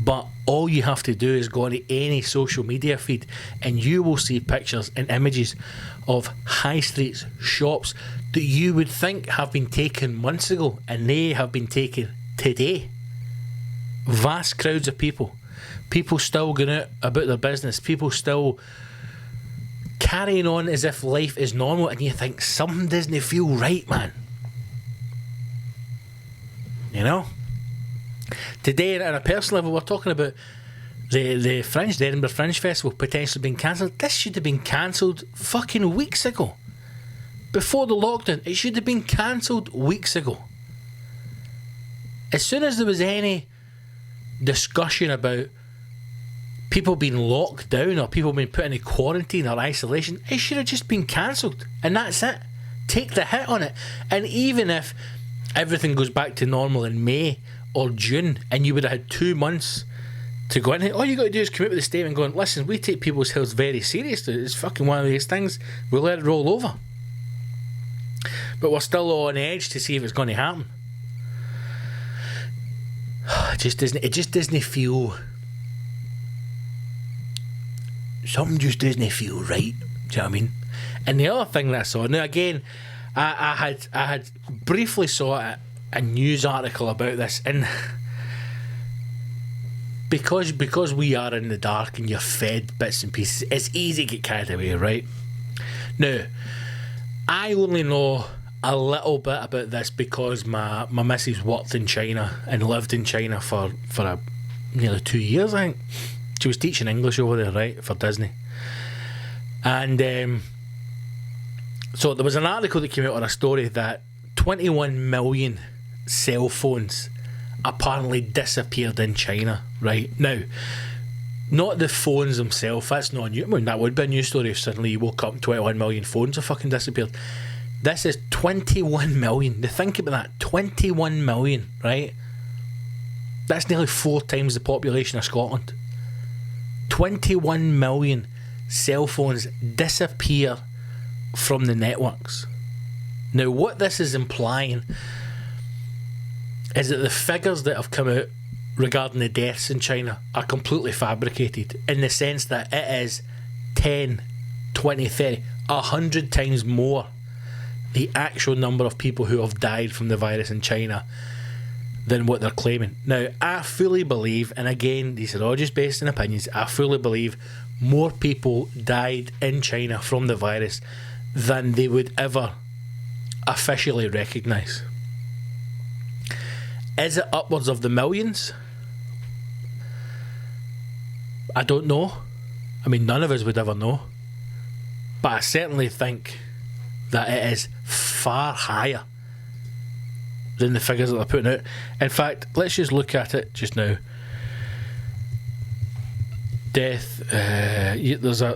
But all you have to do is go onto any social media feed and you will see pictures and images of high streets, shops that you would think have been taken months ago, and they have been taken today. Vast crowds of people. People still going out about their business. People still carrying on as if life is normal, and you think something doesn't feel right, man. You know? Today, on a personal level, we're talking about the Fringe, the Edinburgh Fringe Festival potentially being cancelled. This should have been cancelled fucking weeks ago. Before the lockdown, it should have been cancelled weeks ago. As soon as there was any discussion about people being locked down or people being put into quarantine or isolation, it should have just been cancelled, and that's it. Take the hit on it. And even if everything goes back to normal in May or June and you would have had 2 months to go in here, all you got to do is come out with a statement going, listen, we take people's health very seriously, it's fucking one of these things, we'll let it roll over. But we're still on edge to see if it's going to happen. It just doesn't feel, something just doesn't feel right. Do you know what I mean? And the other thing that I saw, now again, I had briefly saw a news article about this, and because we are in the dark and you're fed bits and pieces, it's easy to get carried away, right? Now, I only know a little bit about this because my missus worked in China and lived in China for nearly 2 years, I think. She was teaching English over there, right, for Disney. And so there was an article that came out on a story that 21 million cell phones apparently disappeared in China, right? Now, not the phones themselves, that's not new. I mean, that would be a news story if suddenly you woke up and 21 million phones have fucking disappeared. This is 21 million. Now think about that, 21 million, right? That's nearly 4 times the population of Scotland. 21 million cell phones disappear from the networks. Now, what this is implying is that the figures that have come out regarding the deaths in China are completely fabricated, in the sense that it is 10, 20, 30, 100 times more the actual number of people who have died from the virus in China than what they're claiming. Now, I fully believe, and again, these are all just based on opinions, I fully believe more people died in China from the virus than they would ever officially recognise. Is it upwards of the millions? I don't know. I mean, none of us would ever know. But I certainly think that it is far higher than the figures that they're putting out. In fact, let's just look at it just now. Death. There's a.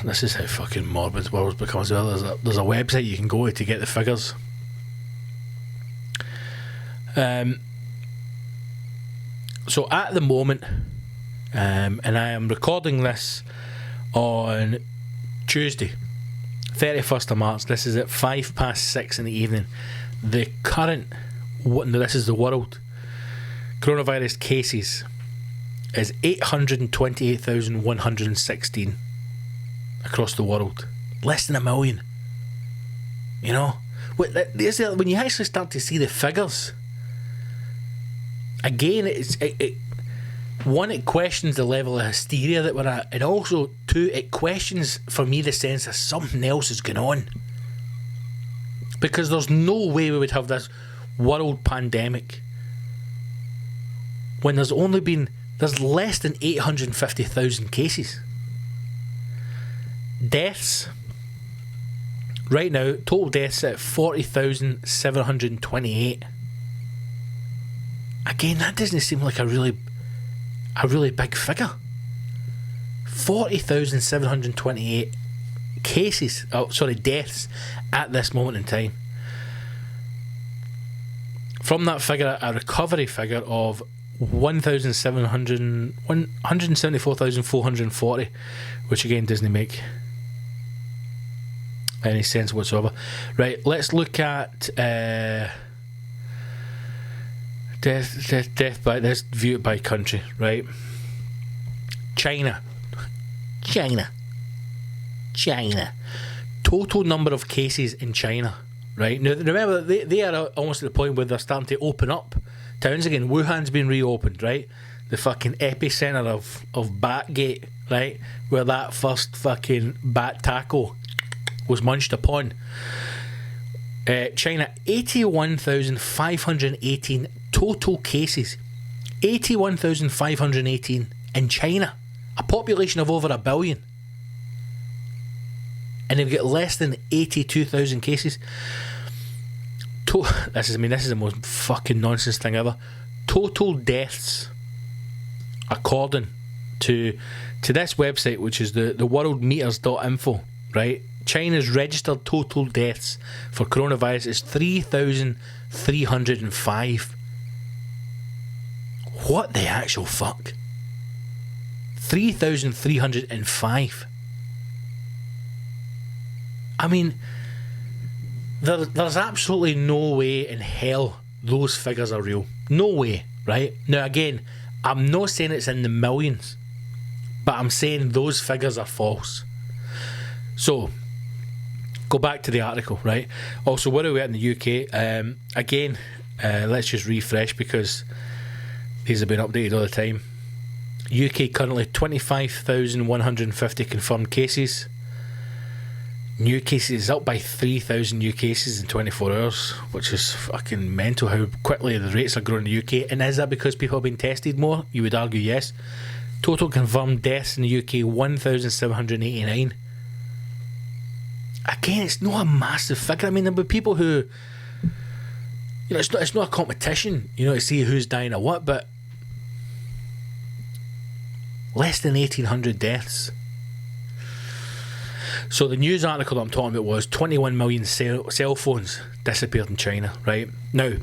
This is how fucking morbid the world becomes. Well, there's a website you can go to get the figures. So at the moment, and I am recording this on Tuesday, 31st of March. This is at 6:05 in the evening. The current, this is the world, coronavirus cases is 828,116 across the world. Less than a million. You know? When you actually start to see the figures, again, one, it questions the level of hysteria that we're at, and also, two, it questions, for me, the sense that something else is going on. Because there's no way we would have this world pandemic when there's less than 850,000 cases. Deaths, right now, total deaths at 40,728. Again, that doesn't seem like a really big figure. 40,728 deaths at this moment in time. From that figure, a recovery figure of 174,440, which again doesn't make any sense whatsoever. Right, let's look at death by, let's view it by country, right? China. Total number of cases in China, right? Now remember, they are almost at the point where they're starting to open up towns again. Wuhan's been reopened, right? The fucking epicenter of Batgate, right? Where that first fucking bat taco was munched upon. China, 81,518 total cases. 81,518 in China. A population of over 1 billion. And they've got less than 82,000 cases. This is the most fucking nonsense thing ever. Total deaths, according to this website, which is the worldmeters.info, right? China's registered total deaths for coronavirus is 3,305. What the actual fuck? 3,305. I mean, there's absolutely no way in hell those figures are real. No way, right? Now again, I'm not saying it's in the millions, but I'm saying those figures are false. So, go back to the article, right? Also, where are we at in the UK? Again, let's just refresh because these have been updated all the time. UK currently 25,150 confirmed cases. New cases up by 3,000 new cases in 24 hours, which is fucking mental how quickly the rates are growing in the UK. And is that because people have been tested more? You would argue yes. Total confirmed deaths in the UK 1,789. Again, it's not a massive figure. I mean, there will be people who, you know, it's not a competition, you know, to see who's dying or what, but less than 1,800 deaths. So the news article that I'm talking about was 21 million cell phones disappeared in China, right? Now,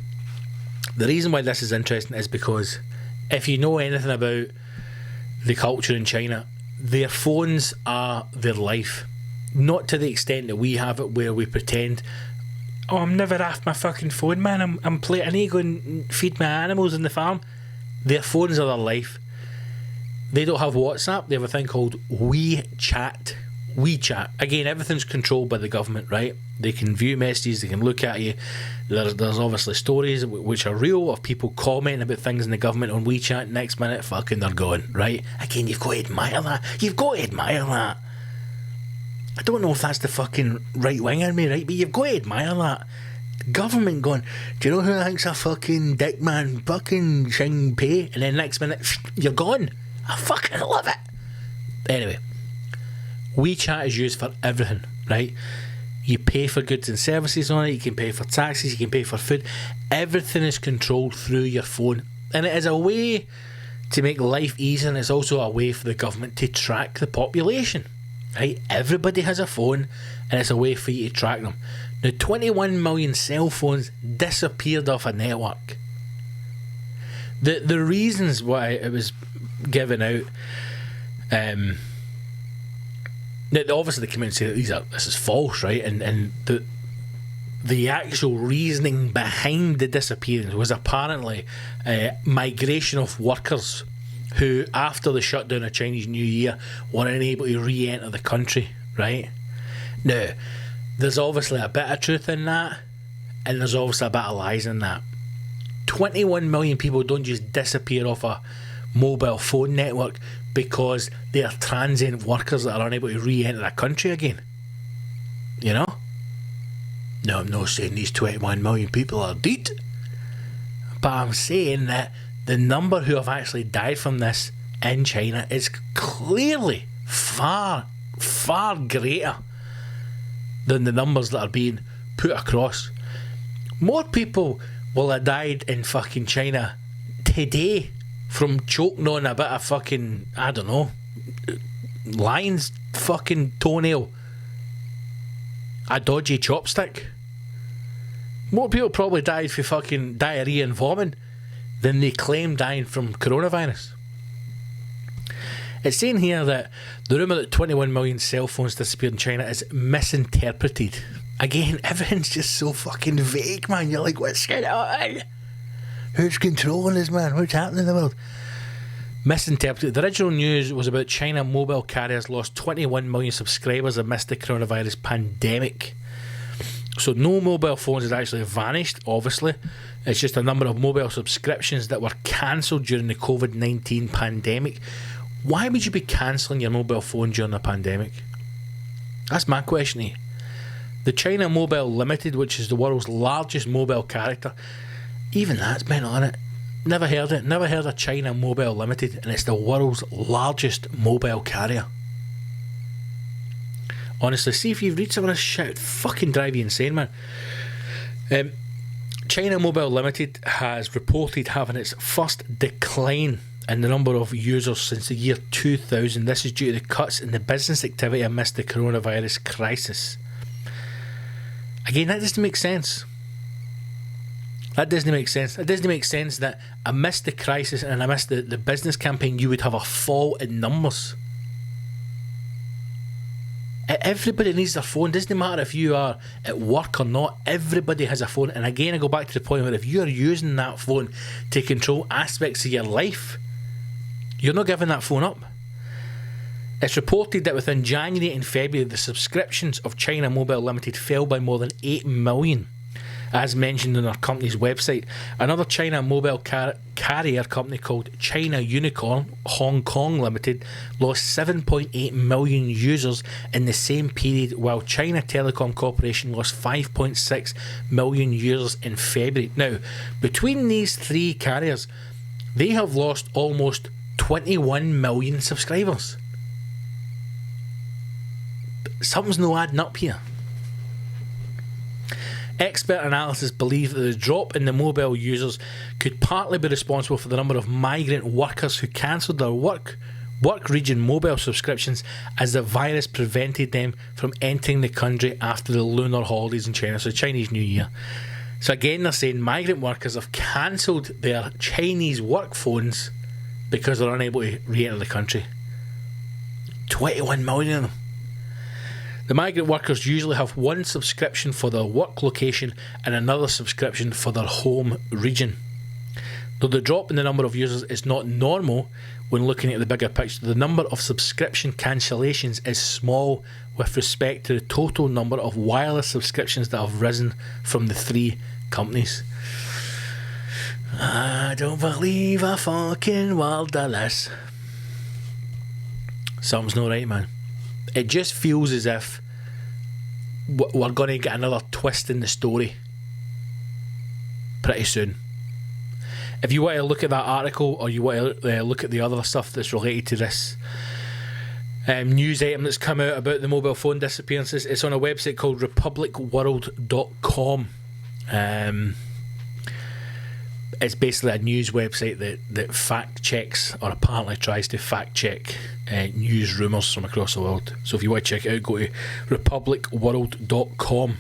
the reason why this is interesting is because if you know anything about the culture in China, their phones are their life. Not to the extent that we have it, where we pretend, oh, I'm never off my fucking phone, man. I'm playing. I need to go and feed my animals in the farm. Their phones are their life. They don't have WhatsApp. They have a thing called WeChat. Again, everything's controlled by the government, right? They can view messages, they can look at you. There's obviously stories which are real of people commenting about things in the government on WeChat. Next minute, fucking they're gone, right? Again, you've got to admire that. I don't know if that's the fucking right wing in me, right? But you've got to admire that. The government going, do you know who thinks a fucking dick, man? Fucking Xing Pei. And then next minute, you're gone. I fucking love it. Anyway, WeChat is used for everything, right? You pay for goods and services on it, you can pay for taxis, you can pay for food. Everything is controlled through your phone. And it is a way to make life easier, and it's also a way for the government to track the population, right? Everybody has a phone, and it's a way for you to track them. Now, 21 million cell phones disappeared off a network. The reasons why it was given out, obviously they come in and say that this is false, right? And the actual reasoning behind the disappearance was apparently migration of workers who, after the shutdown of Chinese New Year, were unable to re-enter the country, right? Now, there's obviously a bit of truth in that, and there's obviously a bit of lies in that. 21 million people don't just disappear off a mobile phone network because they are transient workers that are unable to re-enter the country again. You know? No, I'm not saying these 21 million people are dead, but I'm saying that the number who have actually died from this in China is clearly far, far greater than the numbers that are being put across. More people will have died in fucking China today from choking on a bit of fucking, I don't know, lion's fucking toenail, a dodgy chopstick. More people probably died for fucking diarrhea and vomiting than they claim dying from coronavirus. It's saying here that the rumour that 21 million cell phones disappeared in China is misinterpreted. Again, everything's just so fucking vague, man. You're like, what's going on? Who's controlling this, man? What's happening in the world? Misinterpreted. The original news was about China mobile carriers lost 21 million subscribers amidst the coronavirus pandemic. So no mobile phones had actually vanished, obviously. It's just a number of mobile subscriptions that were cancelled during the COVID-19 pandemic. Why would you be cancelling your mobile phone during a pandemic? That's my question to you. The China Mobile Limited, which is the world's largest mobile carrier, even that's been on it. Never heard it. Never heard of China Mobile Limited, and it's the world's largest mobile carrier. Honestly, see if you've read some of this shit, it'd fucking drive you insane, man. China Mobile Limited has reported having its first decline in the number of users since the year 2000. This is due to the cuts in the business activity amidst the coronavirus crisis. Again, that doesn't make sense. It doesn't make sense that amidst the crisis and amidst the business campaign, you would have a fall in numbers. Everybody needs their phone. Doesn't matter if you are at work or not. Everybody has a phone. And again, I go back to the point where if you are using that phone to control aspects of your life, you're not giving that phone up. It's reported that within January and February, the subscriptions of China Mobile Limited fell by more than 8 million. As mentioned on our company's website, another China mobile carrier company called China Unicorn Hong Kong Limited lost 7.8 million users in the same period, while China Telecom Corporation lost 5.6 million users in February. Now, between these three carriers, they have lost almost 21 million subscribers. Something's no adding up here. Expert analysis believe that the drop in the mobile users could partly be responsible for the number of migrant workers who cancelled their work region mobile subscriptions as the virus prevented them from entering the country after the lunar holidays in China, so Chinese New Year. So again, they're saying migrant workers have cancelled their Chinese work phones because they're unable to re-enter the country. 21 million of them. The migrant workers usually have one subscription for their work location and another subscription for their home region. Though the drop in the number of users is not normal when looking at the bigger picture, the number of subscription cancellations is small with respect to the total number of wireless subscriptions that have risen from the three companies. I don't believe a fucking word of this. Something's not right, man. It just feels as if we're going to get another twist in the story pretty soon. If you want to look at that article, or you want to look at the other stuff that's related to this news item that's come out about the mobile phone disappearances, it's on a website called republicworld.com. It's basically a news website that fact checks, or apparently tries to fact check news rumours from across the world. So if you want to check it out, go to republicworld.com.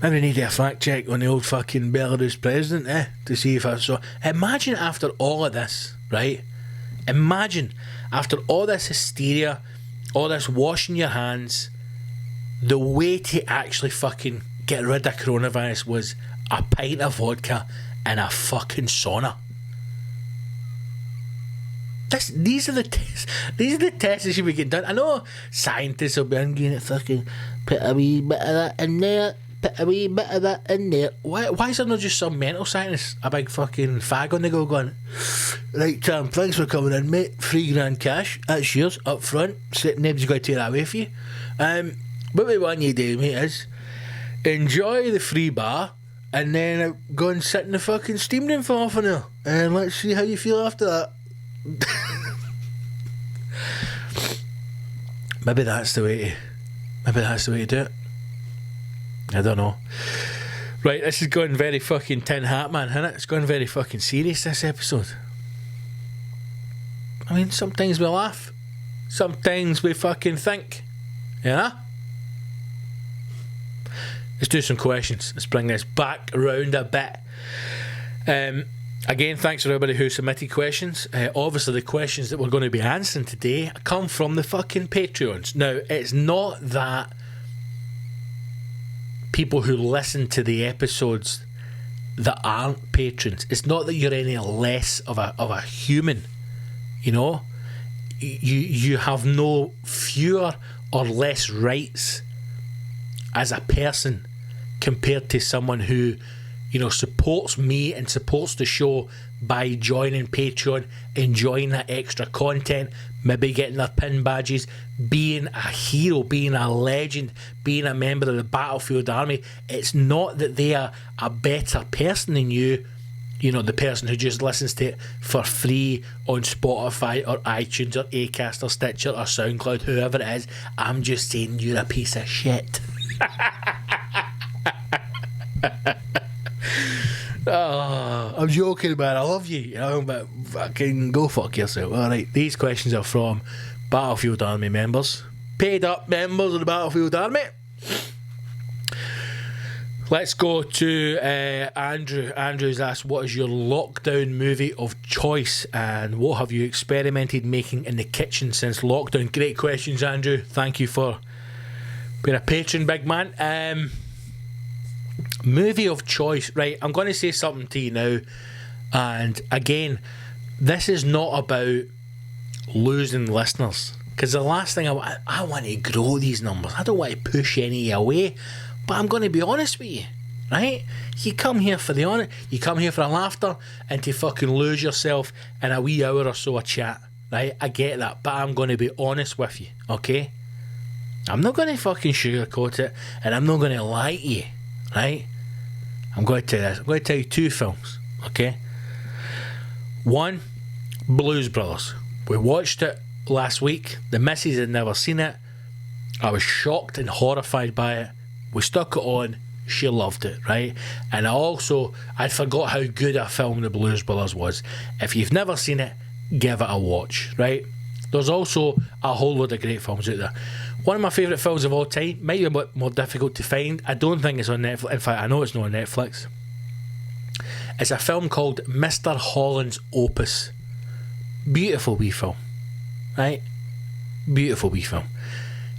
Maybe we need a fact check on the old fucking Belarus president, to see if I saw. Imagine after all of this, right? Imagine after all this hysteria, all this washing your hands, the way to actually fucking get rid of coronavirus was a pint of vodka and a fucking sauna. These are the tests that should be getting done. I know scientists will be arguing it, fucking put a wee bit of that in there, put a wee bit of that in there. Why is there not just some mental scientist, a big fucking fag on the go going, right, Tom, thanks for coming in, mate, £3,000 cash, that's yours, up front, nobody's going to take that away for you. What we want you to do, mate, is enjoy the free bar and then go and sit in the fucking steam room for half an hour and let's see how you feel after that. Maybe that's the way to do it. I don't know. Right, this is going very fucking tin hat, man, isn't it? It's going very fucking serious, this episode. I mean, sometimes we laugh, sometimes we fucking think, yeah. Let's do some questions. Let's bring this back around a bit. Again, thanks for everybody who submitted questions. Obviously, the questions that we're going to be answering today come from the fucking Patreons. Now, it's not that people who listen to the episodes that aren't patrons, it's not that you're any less of a human, you know. You have no fewer or less rights as a person compared to someone who, you know, supports me and supports the show by joining Patreon, enjoying that extra content, maybe getting their pin badges, being a hero, being a legend, being a member of the Battlefield Army. It's not that they are a better person than you, you know, the person who just listens to it for free on Spotify or iTunes or Acast or Stitcher or SoundCloud, whoever it is. I'm just saying you're a piece of shit. Oh, I'm joking, man. I love you, you know, but fucking go fuck yourself. Alright, these questions are from Battlefield Army members, paid up members of the Battlefield Army. Let's go to Andrew. Andrew's asked, what is your lockdown movie of choice and what have you experimented making in the kitchen since lockdown? Great questions, Andrew. Thank you for being a patron, big man. Movie of choice, right? I'm going to say something to you now, and again, this is not about losing listeners, because the last thing I want to grow these numbers. I don't want to push any away, But I'm going to be honest with you, right? You come here for the honour, you come here for a laughter, and to fucking lose yourself in a wee hour or so of chat, right? I get that, but I'm going to be honest with you, okay? I'm not going to fucking sugarcoat it, and I'm not going to lie to you, right? I'm going to tell you this. I'm going to tell you two films, okay? One, Blues Brothers. We watched it last week. The missus had never seen it. I was shocked and horrified by it. We stuck it on. She loved it, right? And I'd forgot how good a film The Blues Brothers was. If you've never seen it, give it a watch, right? There's also a whole load of great films out there. One of my favourite films of all time, might be a bit more difficult to find. I don't think it's on Netflix. In fact, I know it's not on Netflix. It's a film called Mr. Holland's Opus. Beautiful wee film, right? Beautiful wee film.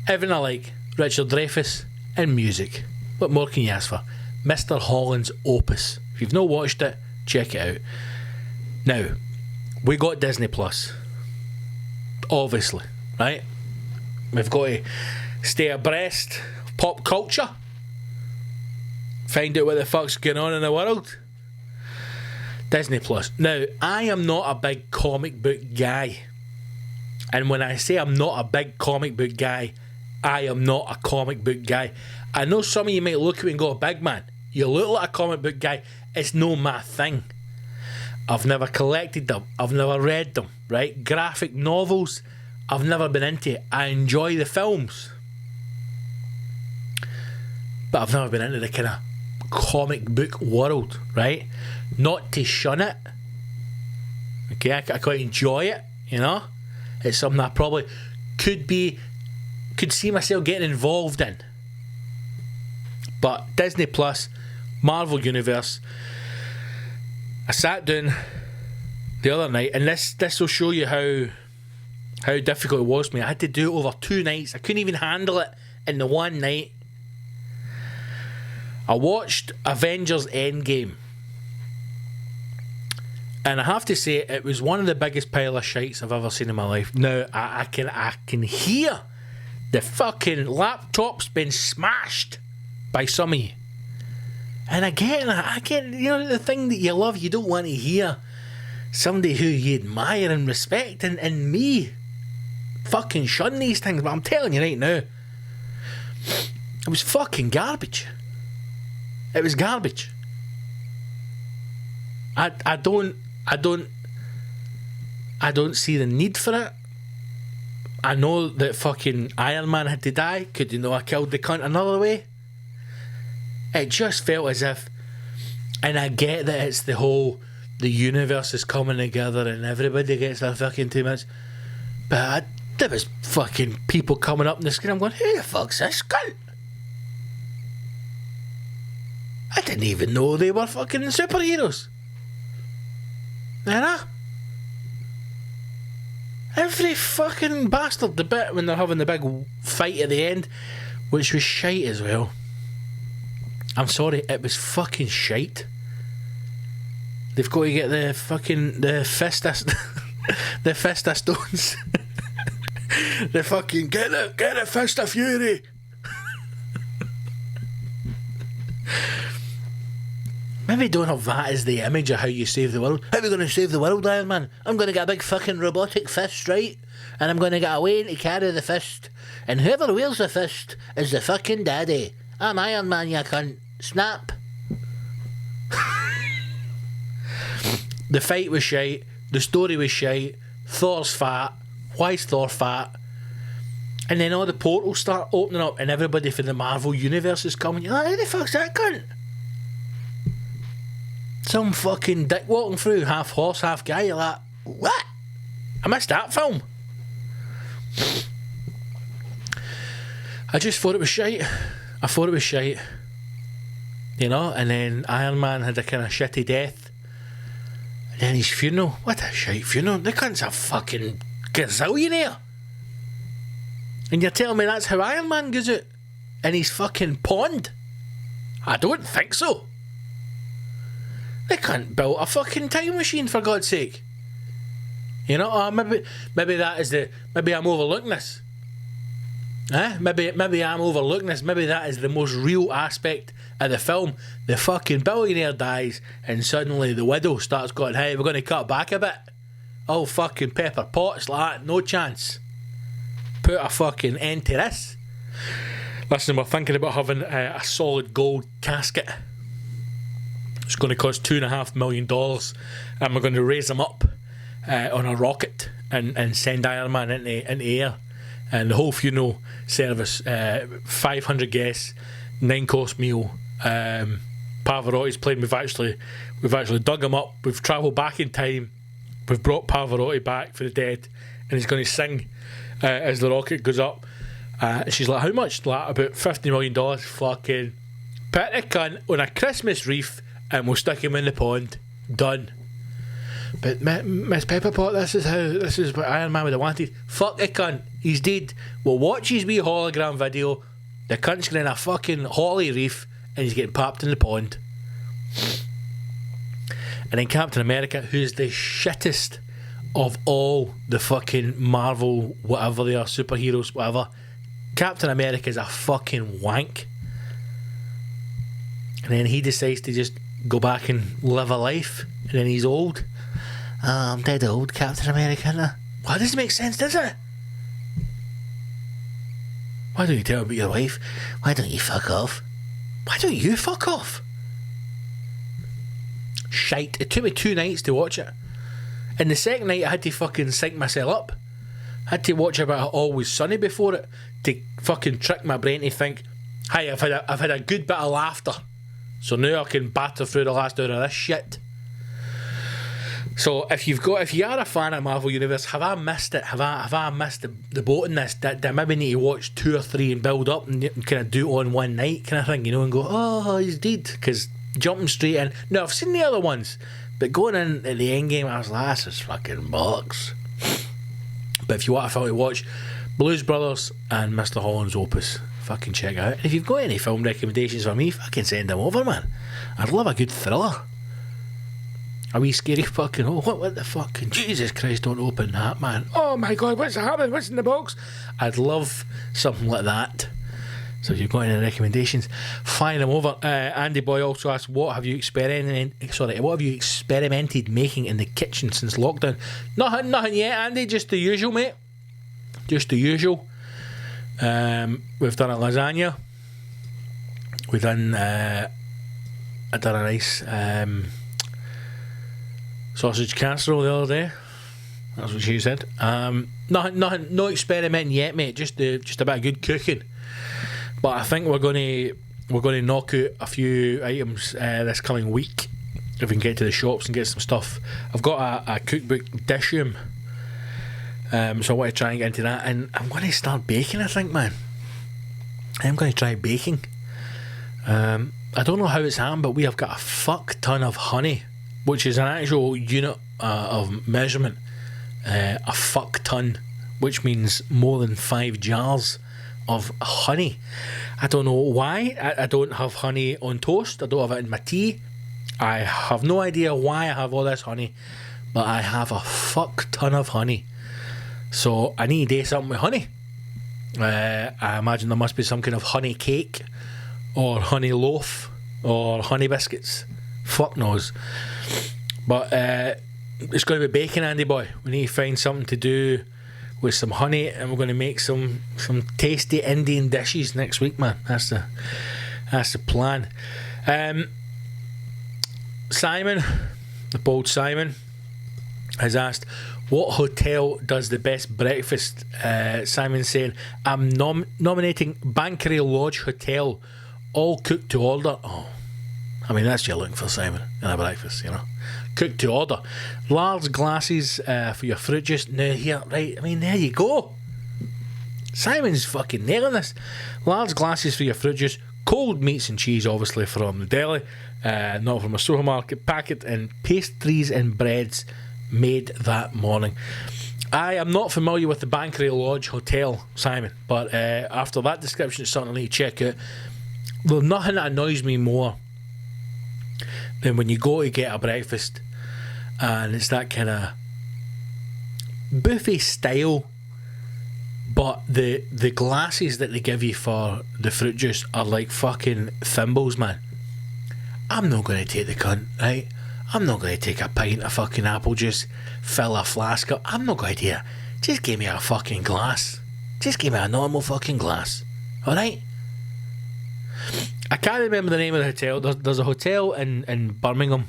Everything I like, Richard Dreyfuss and music. What more can you ask for? Mr. Holland's Opus. If you've not watched it, check it out. Now, we got Disney Plus. Obviously, right? We've got to stay abreast of pop culture. Find out what the fuck's going on in the world. Disney Plus. Now, I am not a big comic book guy. And when I say I'm not a big comic book guy, I am not a comic book guy. I know some of you might look at me and go, big man, you look like a comic book guy. It's no my thing. I've never collected them. I've never read them, right? Graphic novels, I've never been into it. I enjoy the films. But I've never been into the kind of comic book world, right? Not to shun it. Okay, I quite enjoy it, you know? It's something I probably could see myself getting involved in. But Disney Plus, Marvel Universe, I sat down the other night, and this will show you how difficult it was for me. I had to do it over 2 nights. I couldn't even handle it in the one night. I watched Avengers Endgame, and I have to say it was one of the biggest pile of shites I've ever seen in my life. Now I can hear the fucking laptop's been smashed by some of you, and I get you know, the thing that you love, you don't want to hear somebody who you admire and respect and me fucking shun these things. But I'm telling you right now, it was fucking garbage. It was garbage. I don't see the need for it. I know that fucking Iron Man had to die. Could you know I killed the cunt another way? It just felt as if, and I get that it's the universe is coming together and everybody gets their fucking 2 minutes, but there was fucking people coming up on the screen. I'm going, who the fuck's this cunt? I didn't even know they were fucking superheroes. You know? Every fucking bastard, the bit when they're having the big fight at the end, which was shite as well. I'm sorry, it was fucking shite. They've got to get the fist of stones. The fucking get the fist of fury. Maybe don't have that as the image of how you save the world. How are we going to save the world, Iron Man? I'm going to get a big fucking robotic fist, right? And I'm going to get a way to carry the fist. And whoever wields the fist is the fucking daddy. I'm Iron Man, you cunt. Snap. The fight was shite. The story was shite. Thor's fat. Why's Thor fat? And then all the portals start opening up and everybody from the Marvel Universe is coming. You're like, who the fuck's that cunt? Some fucking dick walking through, half horse, half guy. You're like, what? I missed that film. I just thought it was shite. I thought it was shite. You know, and then Iron Man had a kind of shitty death. And then his funeral. What a shite funeral. The cunt's a fucking gazillionaire. And you're telling me that's how Iron Man goes out? In his fucking pond? I don't think so. They can't build a fucking time machine, for God's sake. You know, maybe that is maybe I'm overlooking this. Maybe I'm overlooking this. Maybe that is the most real aspect of the film. The fucking billionaire dies, and suddenly the widow starts going, hey, we're going to cut back a bit. Oh, fucking Pepper Potts like that, no chance. Put a fucking end to this. Listen, we're thinking about having a solid gold casket. It's going to cost $2.5 million, and we're going to raise them up on a rocket and send Iron Man into air. And the whole funeral service, 500 guests, 9-course meal. Pavarotti's playing. We've actually dug him up. We've travelled back in time. We've brought Pavarotti back for the dead, and he's going to sing as the rocket goes up. And she's like, how much? Like, about $50 million. Fucking put the cunt on a Christmas wreath, and we'll stick him in the pond. Done. But Miss Pepperpot, this is what Iron Man would have wanted. Fuck the cunt. He's dead. We'll watch his wee hologram video. The cunt's getting a fucking holly wreath, and he's getting popped in the pond. And then Captain America, who's the shittest of all the fucking Marvel, whatever they are, superheroes, whatever. Captain America's a fucking wank. And then he decides to just go back and live a life. And then he's old. I'm dead old, Captain America. Well, that doesn't make sense, does it? Why don't you tell me about your wife? Why don't you fuck off? Why don't you fuck off? Shite. It took me 2 nights to watch it. And the second night I had to fucking sync myself up. I had to watch about Always Sunny before it to fucking trick my brain to think, hey, I've had a good bit of laughter, so now I can batter through the last hour of this shit. So if you are a fan of Marvel Universe, have I missed it? Have I missed the boat in this? That I maybe need to watch 2 or 3 and build up and kind of do it on one night kind of thing, and go, oh, he's dead, because jumping straight in. No, I've seen the other ones, but going in at the end game, I was like, this is fucking bollocks. But if you want a film to watch, Blues Brothers and Mr. Holland's Opus, fucking check it out. And if you've got any film recommendations for me, fucking send them over, man. I'd love a good thriller. A wee scary fucking, oh, what the fucking, Jesus Christ, don't open that, man. Oh my God, what's happening? What's in the box? I'd love something like that. So if you've got any recommendations, fire them over. Andy Boy also asked, what have you experimented making in the kitchen since lockdown? Nothing yet, Andy. Just the usual, mate. Just the usual. We've done a lasagna. I done a nice sausage casserole the other day. That's what she said. Nothing, no experimenting yet, mate. Just a bit of good cooking. But I think we're going to knock out a few items this coming week if we can get to the shops and get some stuff. I've got a cookbook dish room, so I want to try and get into that. And I'm going to start baking, I think, man. I'm going to try baking. I don't know how it's happened, but we have got a fuck ton of honey, which is an actual unit of measurement. A fuck ton, which means more than 5 jars of honey. I don't know why. I don't have honey on toast. I don't have it in my tea. I have no idea why I have all this honey, but I have a fuck ton of honey. So I need to do something with honey. I imagine there must be some kind of honey cake or honey loaf or honey biscuits. Fuck knows. But it's going to be bacon, Andy boy. We need to find something to do with some honey, and we're going to make some tasty Indian dishes next week, man. That's the plan. Simon, the bold Simon, has asked, what hotel does the best breakfast? Simon's saying, I'm nominating Bankery Lodge Hotel, all cooked to order. Oh, I mean, that's what you're looking for, Simon, in a breakfast, you know. Cooked to order. Large glasses for your fruit juice. Now here, right, I mean, there you go. Simon's fucking nailing this. Large glasses for your fruit juice. Cold meats and cheese, obviously, from the deli, not from a supermarket packet, and pastries and breads made that morning. I am not familiar with the Bankery Lodge Hotel, Simon, but after that description, it's something I need to check out. There's nothing that annoys me more than when you go to get a breakfast and it's that kind of buffet style, But the glasses that they give you for the fruit juice are like fucking thimbles, man. I'm not going to take the cunt, right? I'm not going to take a pint of fucking apple juice, fill a flask up. I'm not going to do it. Just give me a fucking glass. Just give me a normal fucking glass. Alright? I can't remember the name of the hotel. There's a hotel in Birmingham.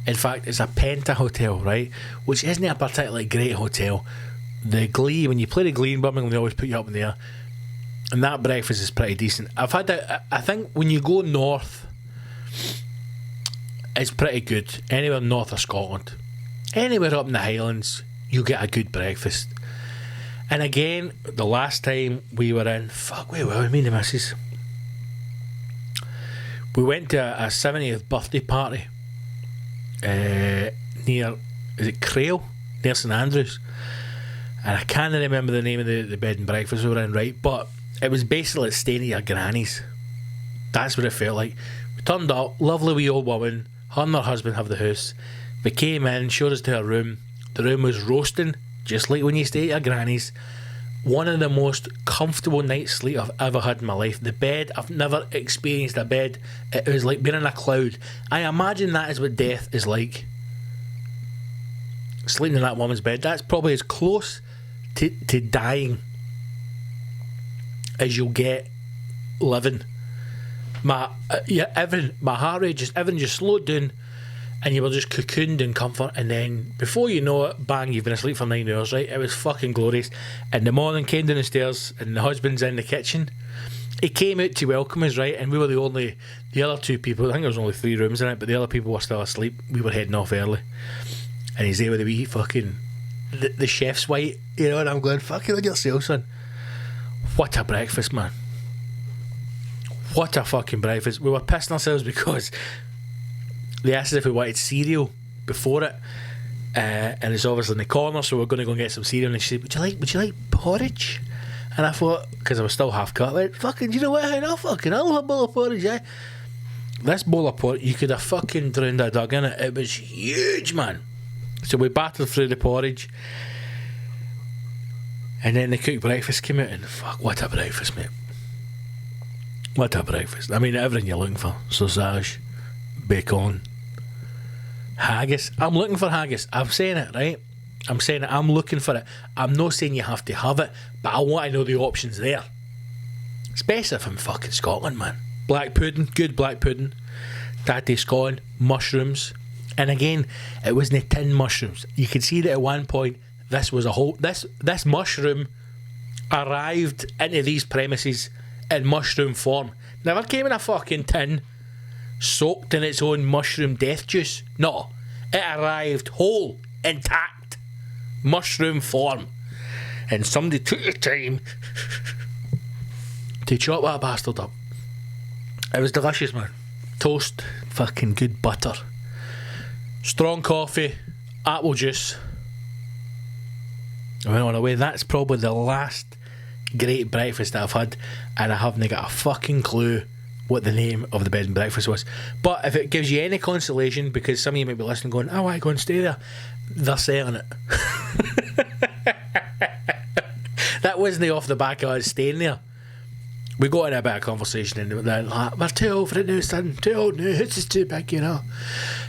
In fact, it's a Penta hotel, right? Which isn't a particularly great hotel. The Glee, when you play the Glee in Birmingham, they always put you up in there. And that breakfast is pretty decent. I think when you go north, it's pretty good. Anywhere north of Scotland, anywhere up in the Highlands, you get a good breakfast. And again, the last time we were in, where were we, me and the missus? We went to a 70th birthday party near, is it Crail? Near St Andrews. And I can't remember the name of the bed and breakfast we were in, right? But it was basically like staying at your granny's. That's what it felt like. We turned up, lovely wee old woman, her and her husband have the house. We came in, showed us to her room. The room was roasting, just like when you stay at your granny's. One of the most comfortable night's sleep I've ever had in my life. The bed, I've never experienced a bed. It was like being in a cloud. I imagine that is what death is like. Sleeping in that woman's bed, that's probably as close to dying as you'll get living. My heart rate everything just slowed down, and you were just cocooned in comfort. And then before you know it, bang, you've been asleep for 9 hours, right? It was fucking glorious. In the morning, came down the stairs, and the husband's in the kitchen. He came out to welcome us, right? And we were the other two people. I think there was only 3 rooms in it, but the other people were still asleep. We were heading off early, and he's there with the wee fucking the chef's white, you know. And I'm going, fucking on yourself, son. What a breakfast, man. What a fucking breakfast. We were pissing ourselves because they asked us if we wanted cereal before it, and it's obviously in the corner, so we're going to go and get some cereal. And she said, would you like porridge? And I thought, because I was still half cut, I went, fucking, do you know what? I'll have a bowl of porridge, yeah. This bowl of porridge, you could have fucking drowned a dog in it. It was huge, man. So we battered through the porridge, and then the cooked breakfast came out, and fuck, what a breakfast, mate. What a breakfast. I mean, everything you're looking for. Sausage, bacon, haggis. I'm looking for haggis. I'm saying it, right? I'm saying it. I'm looking for it. I'm not saying you have to have it, but I want to know the options there. Especially if I'm fucking Scotland, man. Black pudding, good black pudding. Tatty scone, mushrooms. And again, it wasn't tin mushrooms. You could see that at one point, this was a whole... This mushroom arrived into these premises in mushroom form. Never came in a fucking tin soaked in its own mushroom death juice. No, it arrived whole, intact, mushroom form, and somebody took the time to chop that bastard up. It was delicious, man. Toast, fucking good butter, strong coffee, apple juice. I went on away. That's probably the last great breakfast that I've had, and I haven't got a fucking clue what the name of the bed and breakfast was. But if it gives you any consolation, because some of you might be listening going, I want to go and stay there, they're selling it. That wasn't off the back of us staying there. We got in a bit of conversation, and they're like, we're too old for it now, son, too old now, this is too big, you know,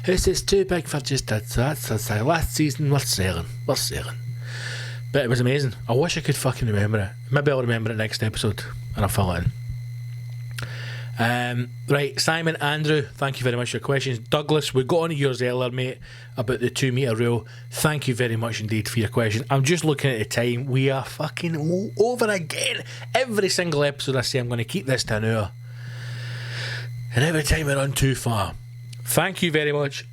this is too big for just that. So that's the last season, we're selling. But it was amazing. I wish I could fucking remember it. Maybe I'll remember it next episode and I'll fill it in. Right, Simon, Andrew, thank you very much for your questions. Douglas, we got on to yours earlier, mate, about the 2 metre rule. Thank you very much indeed for your question. I'm just looking at the time. We are fucking over again. Every single episode I say I'm going to keep this to an hour, and every time we run too far. Thank you very much.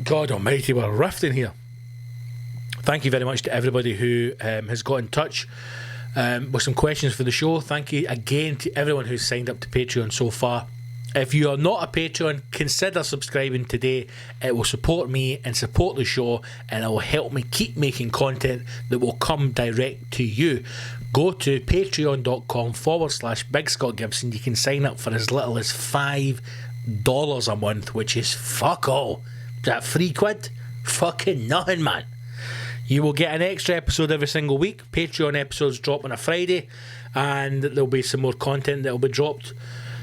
God almighty, we're rifting here. Thank you very much to everybody who has got in touch with some questions for the show. Thank you again to everyone who's signed up to Patreon so far. If you are not a Patreon, consider subscribing today. It will support me and support the show, and it will help me keep making content that will come direct to you. Go to patreon.com/Big Scott Gibson. You can sign up for as little as $5 a month, which is fuck all. Is that £3? Fucking nothing, man. You will get an extra episode every single week. Patreon episodes drop on a Friday, and there'll be some more content that will be dropped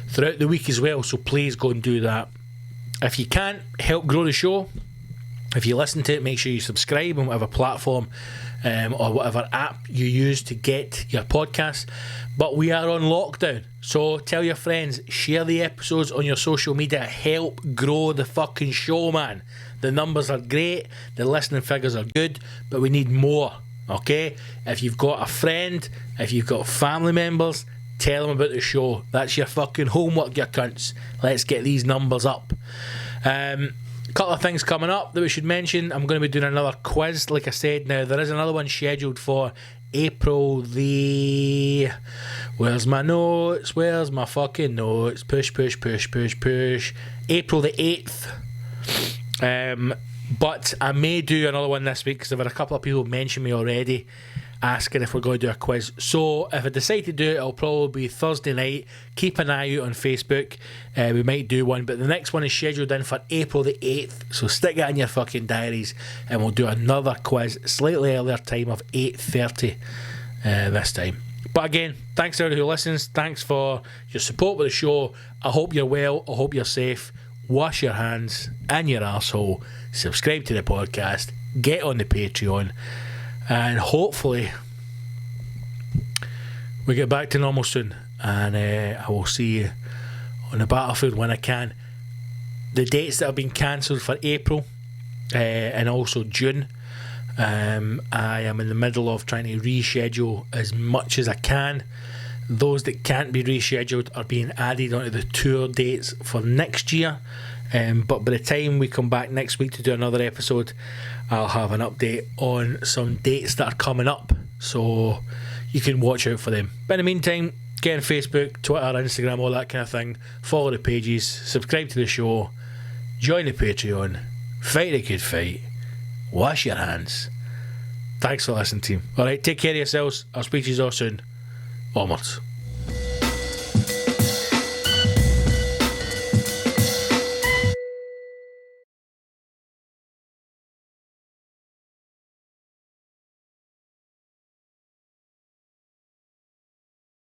throughout the week as well, so please go and do that. If you can't help grow the show, if you listen to it, make sure you subscribe on whatever platform or whatever app you use to get your podcast. But we are on lockdown, so tell your friends, share the episodes on your social media, help grow the fucking show, man. The numbers are great, the listening figures are good, but we need more, okay? If you've got a friend, if you've got family members, tell them about the show. That's your fucking homework, you cunts. Let's get these numbers up. Couple of things coming up that we should mention. I'm going to be doing another quiz, like I said. Now, there is another one scheduled for April the... Where's my notes? Where's my fucking notes? Push. April the 8th. But I may do another one this week because I've had a couple of people mention me already asking if we're going to do a quiz. So if I decide to do it, it'll probably be Thursday night. Keep an eye out on Facebook. We might do one, but the next one is scheduled in for April the 8th, so stick it in your fucking diaries and we'll do another quiz, slightly earlier time of 8:30 this time. But again, thanks to everybody who listens. Thanks for your support with the show. I hope you're well, I hope you're safe. Wash your hands and your arsehole. Subscribe to the podcast, get on the Patreon, and hopefully we get back to normal soon, and I will see you on the battlefield when I can. The dates that have been cancelled for April and also June, I am in the middle of trying to reschedule as much as I can. Those that can't be rescheduled are being added onto the tour dates for next year. But by the time we come back next week to do another episode, I'll have an update on some dates that are coming up, so you can watch out for them. But in the meantime, get on Facebook, Twitter, Instagram, all that kind of thing. Follow the pages, subscribe to the show, join the Patreon, fight a good fight, wash your hands. Thanks for listening, team. Alright, take care of yourselves. I'll speak to you all soon. Onwards.